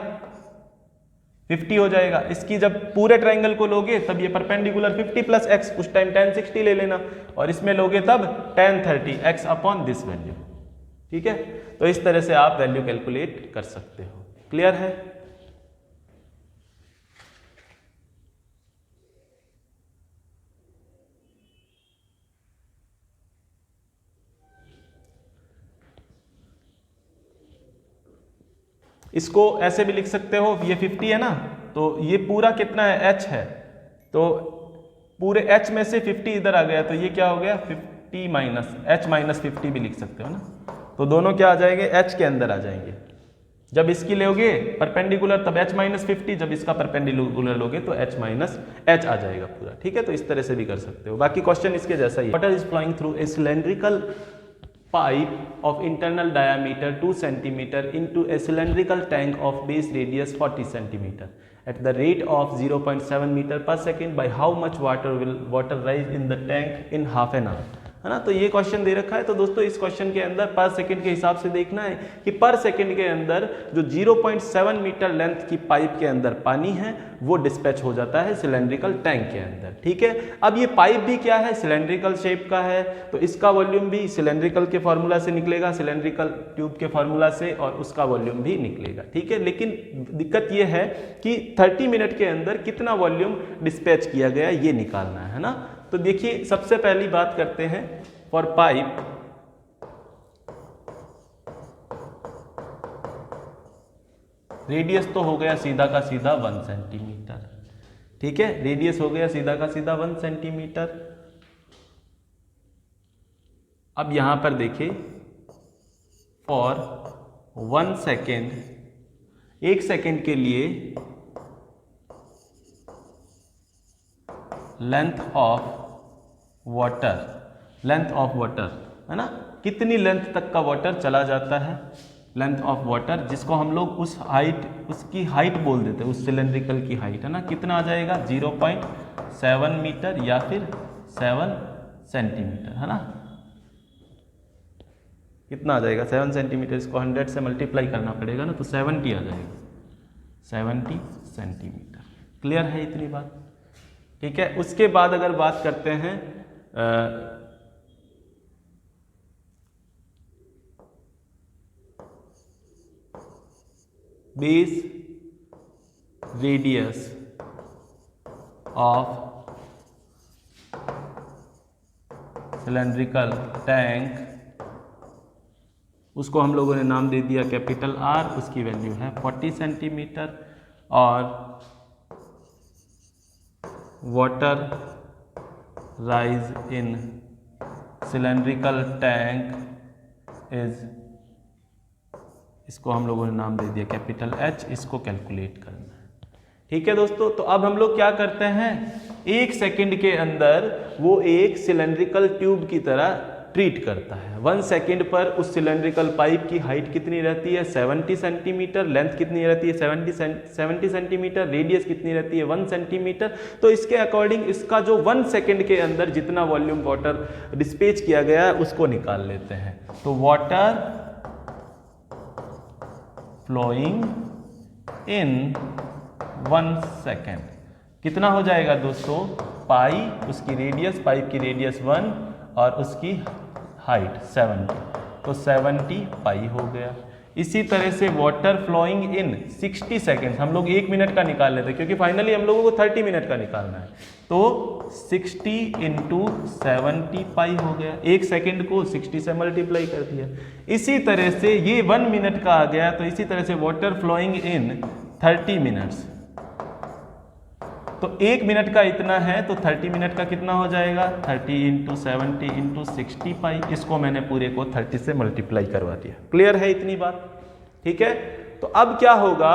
50 हो जाएगा। इसकी जब पूरे ट्रायंगल को लोगे तब ये परपेंडिकुलर 50 प्लस x, उस टाइम tan 60 ले लेना, और इसमें लोगे तब tan 30 x upon this value. ठीक है, तो इस तरह से आप वैल्यू कैलकुलेट कर सकते हो। क्लियर है? इसको ऐसे भी लिख सकते हो, ये 50 है ना, तो ये पूरा कितना है h है, तो पूरे h में से 50 इधर आ गया, तो ये क्या हो गया 50 माइनस h माइनस 50 भी लिख सकते हो ना, तो दोनों क्या आ जाएंगे h के अंदर आ जाएंगे। जब इसकी लोगे परपेंडिकुलर तब h माइनस 50, जब इसका परपेंडिकुलर लोगे तो h माइनस h आ जाएगा पूरा। ठीक है, तो इस तरह से भी कर सकते हो, बाकी क्वेश्चन इसके जैसा ही है। Water is flowing through a cylindrical pipe of internal diameter 2 cm into a cylindrical tank of base radius 40 cm at the rate of 0.7 meter per second. By how much water will water rise in the tank in half an hour? है ना, तो ये question दे रखा है। तो दोस्तों इस क्वेश्चन के अंदर पर सेकंड के हिसाब से देखना है कि पर सेकंड के अंदर जो 0.7 मीटर लेंथ की पाइप के अंदर पानी है वो डिस्पैच हो जाता है सिलेंड्रिकल टैंक के अंदर। ठीक है, अब ये पाइप भी क्या है, सिलेंड्रिकल शेप का है, तो इसका वॉल्यूम भी सिलेंड्रिकल के फॉर्मूला से निकलेगा, सिलेंड्रिकल ट्यूब के फॉर्मूला से, और उसका वॉल्यूम भी निकलेगा। ठीक है, लेकिन दिक्कत ये है कि 30 मिनट के अंदर कितना वॉल्यूम डिस्पैच किया गया ये निकालना है ना। तो देखिए सबसे पहली बात करते हैं फॉर पाइप, रेडियस तो हो गया सीधा का सीधा 1 सेंटीमीटर। ठीक है, रेडियस हो गया सीधा का सीधा 1 सेंटीमीटर। अब यहां पर देखिए फॉर 1 सेकेंड, 1 सेकेंड के लिए लेंथ ऑफ वाटर है ना, कितनी लेंथ तक का वाटर चला जाता है, लेंथ ऑफ वाटर, जिसको हम लोग उस हाइट, उसकी हाइट बोल देते हैं, उस सिलेंड्रिकल की हाइट है ना, कितना आ जाएगा 0.7 मीटर या फिर 7 सेंटीमीटर है ना, कितना आ जाएगा 7 सेंटीमीटर, इसको 100 से मल्टीप्लाई करना पड़ेगा ना, तो 70 आ जाएगा, 70 सेंटीमीटर। क्लियर है इतनी बात? ठीक है, उसके बाद अगर बात करते हैं base radius of cylindrical tank, उसको हम लोगों ने नाम दे दिया कैपिटल R, उसकी वैल्यू है 40 सेंटीमीटर, और water rise in cylindrical tank is, इसको हम लोगों ने नाम दे दिया कैपिटल H, इसको कैलकुलेट करना है। ठीक है दोस्तों, तो अब हम लोग क्या करते हैं, 1 सेकंड के अंदर वो एक सिलेंड्रिकल ट्यूब की तरह ट्रीट करता है। 1 सेकंड पर उस सिलेंड्रिकल पाइप की हाइट कितनी रहती है 70 सेंटीमीटर, लेंथ कितनी रहती है 70 सेंटीमीटर, रेडियस कितनी रहती है 1 सेंटीमीटर। तो इसके अकॉर्डिंग इसका जो 1 सेकंड के अंदर जितना वॉल्यूम वाटर डिस्पेच किया गया है उसको निकाल लेते हैं। तो वाटर फ्लोइंग इन 1 सेकेंड कितना हो जाएगा दोस्तों, पाई, उसकी रेडियस, पाइप की रेडियस 1 और उसकी हाइट 70, तो 70 पाई हो गया। इसी तरह से वाटर फ्लोइंग इन 60 सेकेंड, हम लोग 1 मिनट का निकाल लेते हैं क्योंकि फाइनली हम लोगों को 30 मिनट का निकालना है, तो 60 इंटू 70 पाई हो गया। 1 सेकेंड को 60 से मल्टीप्लाई कर दिया। इसी तरह से ये 1 मिनट का आ गया, तो इसी तरह से वाटर फ्लोइंग इन 30 मिनट्स, तो 1 मिनट का इतना है, तो 30 मिनट का कितना हो जाएगा 30 इंटू 70 इंटू 60 पाई। इसको मैंने पूरे को 30 से मल्टीप्लाई करवा दिया। क्लियर है इतनी बात? ठीक है, तो अब क्या होगा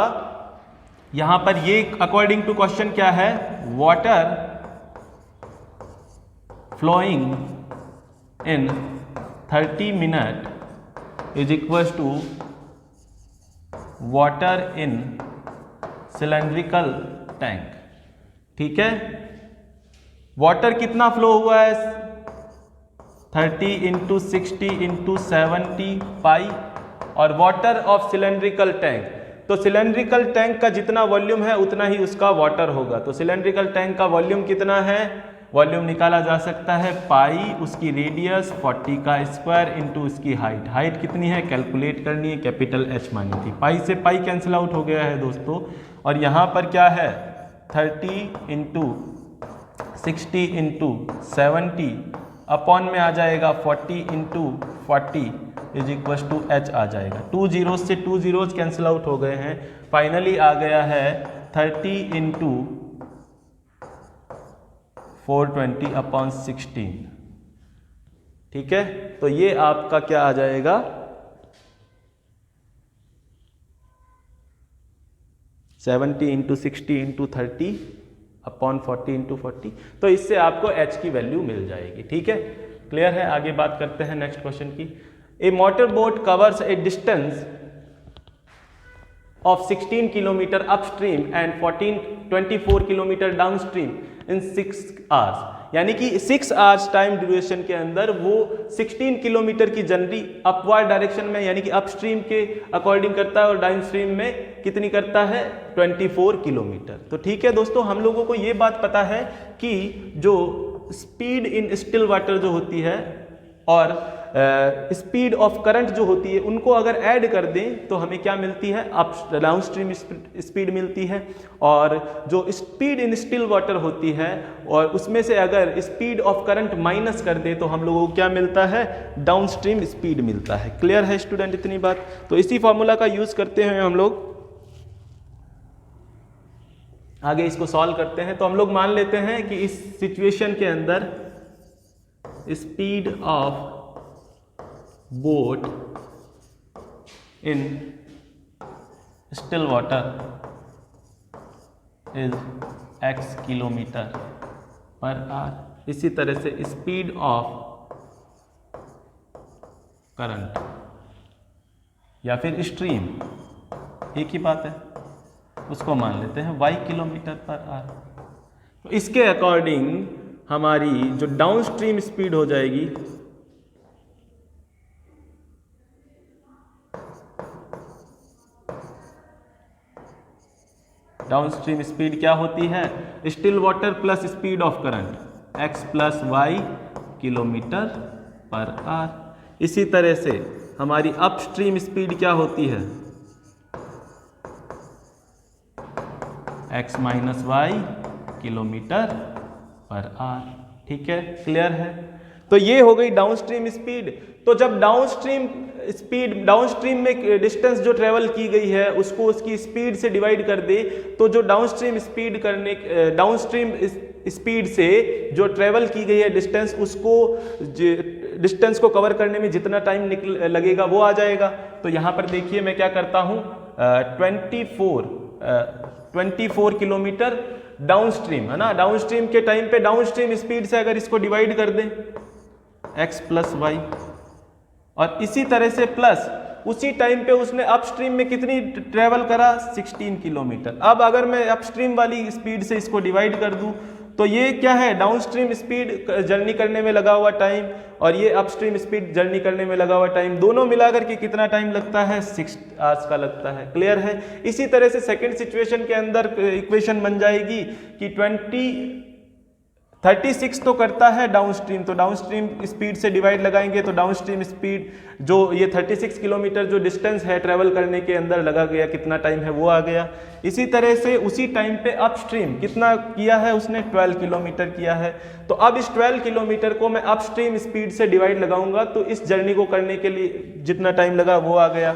यहां पर, ये अकॉर्डिंग टू क्वेश्चन क्या है, water flowing in 30 minute is equal to water in cylindrical tank. ठीक है, वाटर कितना फ्लो हुआ है 30 इंटू 60 इंटू 70 पाई, और वाटर ऑफ सिलेंड्रिकल टैंक, तो सिलेंड्रिकल टैंक का जितना वॉल्यूम है उतना ही उसका वाटर होगा। तो सिलेंड्रिकल टैंक का वॉल्यूम कितना है, वॉल्यूम निकाला जा सकता है पाई, उसकी रेडियस 40 का स्क्वायर इंटू उसकी हाइट। हाइट कितनी है कैलकुलेट करनी है, कैपिटल H मानी थी। पाई से पाई कैंसिल आउट हो गया है दोस्तों, और यहाँ पर क्या है 30 इंटू 60 इंटू 70 अपॉन में आ जाएगा 40 into 40 is equal to H आ जाएगा। 2 जीरोज से 2 जीरोज कैंसिल आउट हो गए हैं, फाइनली आ गया है 30 इंटू 420 अपॉन 16। ठीक है, तो ये आपका क्या आ जाएगा 70 इंटू 60 इंटू 30 अपॉन 40 इंटू 40, तो इससे आपको H की वैल्यू मिल जाएगी। ठीक है, क्लियर है? आगे बात करते हैं नेक्स्ट क्वेश्चन की। A motor boat covers a distance of 16 kilometre upstream and 24 kilometre downstream in 6 hours, यानी कि 6 आवर्स टाइम ड्यूरेशन के अंदर वो 16 किलोमीटर की जर्नी अपवर्ड डायरेक्शन में यानी कि अपस्ट्रीम के अकॉर्डिंग करता है और डाउनस्ट्रीम में कितनी करता है 24 किलोमीटर। तो ठीक है दोस्तों, हम लोगों को ये बात पता है कि जो स्पीड इन स्टिल वाटर जो होती है और स्पीड ऑफ करंट जो होती है उनको अगर ऐड कर दें तो हमें क्या मिलती है, अप डाउनस्ट्रीम स्पीड मिलती है। और जो स्पीड इन स्टिल वाटर होती है और उसमें से अगर स्पीड ऑफ करंट माइनस कर दे तो हम लोगों को क्या मिलता है, डाउनस्ट्रीम स्पीड मिलता है। क्लियर है स्टूडेंट इतनी बात? तो इसी फॉर्मूला का यूज करते हैं हम लोग आगे इसको सॉल्व करते हैं। तो हम लोग मान लेते हैं कि इस सिचुएशन के अंदर speed of boat in still water is x kilometre per hour. इसी तरह से स्पीड ऑफ करंट या फिर स्ट्रीम एक ही बात है, उसको मान लेते हैं y किलोमीटर पर आवर। तो इसके अकॉर्डिंग हमारी जो डाउनस्ट्रीम स्पीड हो जाएगी डाउनस्ट्रीम स्पीड क्या होती है, still water plus speed of current x plus Y kilometre per hour. इसी तरह से हमारी अपस्ट्रीम स्पीड क्या होती है, x minus Y kilometre per hour. ठीक है, क्लियर है? तो ये हो गई डाउनस्ट्रीम स्पीड। तो जब डाउनस्ट्रीम स्पीड, डाउनस्ट्रीम में डिस्टेंस जो ट्रेवल की गई है उसको उसकी स्पीड से डिवाइड कर दे तो जो डाउनस्ट्रीम स्पीड करने डाउनस्ट्रीम स्पीड से जो ट्रेवल की गई है डिस्टेंस उसको डिस्टेंस को कवर करने में जितना टाइम लगेगा वो आ जाएगा। तो यहाँ पर देखिए मैं क्या करता हूँ, 24 किलोमीटर डाउन स्ट्रीम है ना, डाउन स्ट्रीम के टाइम पे डाउन स्ट्रीम स्पीड से अगर इसको डिवाइड कर दें x प्लस वाई, और इसी तरह से प्लस उसी टाइम पे उसने अपस्ट्रीम में कितनी ट्रेवल करा, 16 किलोमीटर। अब अगर मैं अपस्ट्रीम वाली स्पीड से इसको डिवाइड कर दूं तो ये क्या है, डाउनस्ट्रीम स्पीड जर्नी करने में लगा हुआ टाइम और ये अपस्ट्रीम स्पीड जर्नी करने में लगा हुआ टाइम, दोनों मिलाकर के कितना टाइम लगता है, 6 आवर्स का लगता है। क्लियर है। इसी तरह से सेकंड सिचुएशन के अंदर इक्वेशन बन जाएगी कि 36 तो करता है डाउनस्ट्रीम, तो डाउनस्ट्रीम स्पीड से डिवाइड लगाएंगे तो डाउनस्ट्रीम स्पीड जो ये 36 किलोमीटर जो डिस्टेंस है ट्रेवल करने के अंदर लगा गया, कितना टाइम है वो आ गया। इसी तरह से उसी टाइम पे अपस्ट्रीम कितना किया है उसने, 12 किलोमीटर किया है। तो अब इस 12 किलोमीटर को मैं अपस्ट्रीम स्पीड से डिवाइड लगाऊंगा तो इस जर्नी को करने के लिए जितना टाइम लगा वो आ गया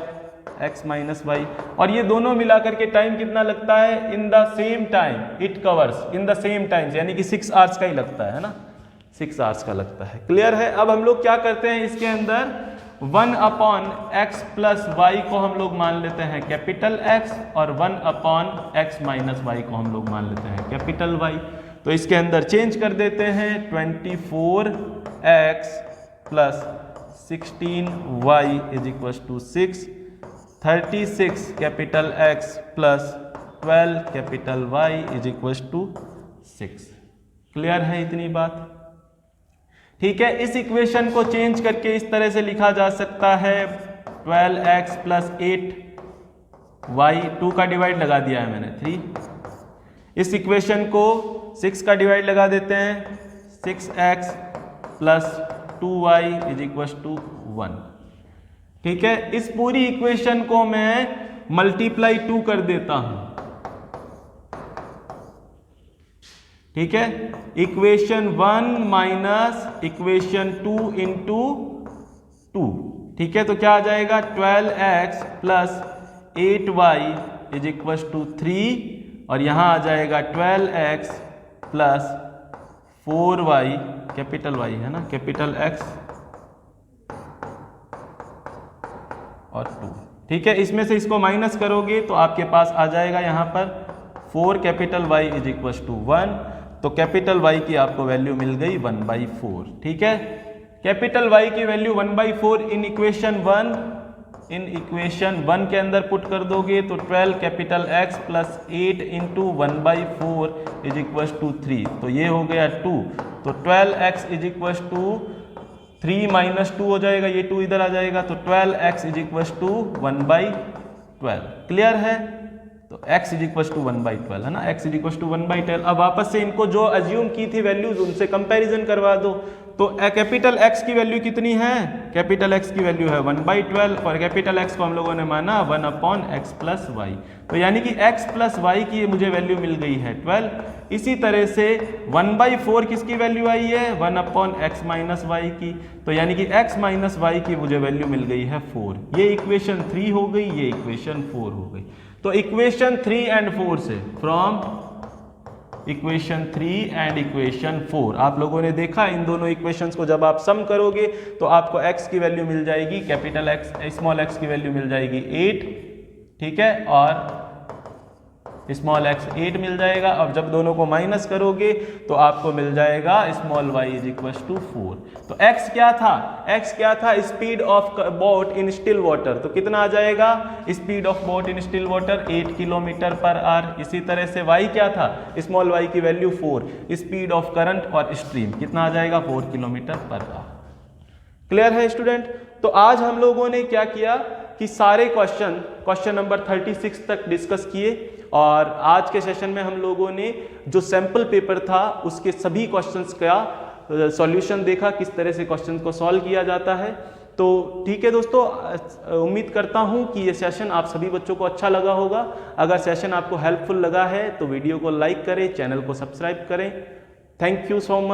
x माइनस वाई, और ये दोनों मिलाकर के टाइम कितना लगता है, in the same time it covers in the same time, यानी कि 6 आवर्स का ही लगता है ना, 6 आवर्स का लगता है। क्लियर है। अब हम लोग क्या करते हैं, इसके अंदर 1/x प्लस वाई को हम लोग मान लेते हैं कैपिटल X और 1/x माइनस वाई को हम लोग मान लेते हैं कैपिटल Y। तो इसके अंदर चेंज कर देते हैं 24x plus 16y is equal to 6, 36 capital X plus 12 capital Y is equal to 6। Clear है इतनी बात। ठीक है। इस इक्वेशन को चेंज करके इस तरह से लिखा जा सकता है 12x प्लस 8y, 2 का डिवाइड लगा दिया है मैंने 3। इस इक्वेशन को 6 का डिवाइड लगा देते हैं 6x plus 2y is equal to 1। ठीक है। इस पूरी इक्वेशन को मैं मल्टीप्लाई 2 कर देता हूं। ठीक है। Equation 1 minus equation 2 into 2। ठीक है। तो क्या आ जाएगा 12x plus 8y is equal to 3, और यहां आ जाएगा 12x plus 4y capital Y है ना, कैपिटल X और 2। ठीक है। इसमें से इसको माइनस करोगे तो आपके पास आ जाएगा यहाँ पर 4 capital Y is equal to 1। तो कैपिटल Y की आपको वैल्यू मिल गई 1/4। ठीक है। कैपिटल Y की वैल्यू 1/4 इन इक्वेशन 1 के अंदर पुट कर दोगे तो 12 capital X plus 8 into 1/4 is equal to 3। तो ये हो गया 2। तो 12x is equal to 3 minus 2 हो जाएगा, ये 2 इधर आ जाएगा, तो 12x is equal to 1/12। Clear है। तो x इज इक्वल टू 1/12 है ना, x इज इक्वल टू 1/12। अब वापस से इनको जो अज्यूम की थी वैल्यूज उनसे कंपैरिजन करवा दो। तो कैपिटल X की वैल्यू कितनी है, कैपिटल X की वैल्यू है 1/12 और कैपिटल X को हम लोगों ने माना 1/x प्लस वाई। तो यानी कि x प्लस वाई की मुझे वैल्यू मिल गई है 12। इसी तरह से 1/4 किसकी वैल्यू आई है, 1/x माइनस वाई की। तो यानी कि x माइनस वाई की मुझे वैल्यू मिल गई है 4। ये इक्वेशन 3 हो गई, ये इक्वेशन 4 हो गई। तो इक्वेशन 3 एंड 4 से, फ्रॉम इक्वेशन 3 एंड इक्वेशन 4, आप लोगों ने देखा इन दोनों इक्वेशंस को जब आप सम करोगे तो आपको x की वैल्यू मिल जाएगी, कैपिटल X स्मॉल x की वैल्यू मिल जाएगी 8। ठीक है। और स्मॉल x 8 मिल जाएगा। अब जब दोनों को माइनस करोगे तो आपको मिल जाएगा small y is equal to 4। तो x क्या था, x क्या था, speed of boat in still water. तो कितना आ जाएगा, speed of boat in still water 8 kilometre per hour. इसी तरह से y क्या था, स्मॉल y की वैल्यू 4, स्पीड ऑफ करंट और स्ट्रीम कितना आ जाएगा, 4 किलोमीटर पर आवर। क्लियर है स्टूडेंट। तो आज हम लोगों ने क्या किया कि सारे क्वेश्चन नंबर 36 तक डिस्कस किए, और आज के सेशन में हम लोगों ने जो सैंपल पेपर था उसके सभी क्वेश्चंस का सॉल्यूशन देखा, किस तरह से क्वेश्चन को सॉल्व किया जाता है। तो ठीक है दोस्तों, उम्मीद करता हूं कि ये सेशन आप सभी बच्चों को अच्छा लगा होगा। अगर सेशन आपको हेल्पफुल लगा है तो वीडियो को लाइक करें, चैनल को सब्सक्राइब करें। Thank you so much.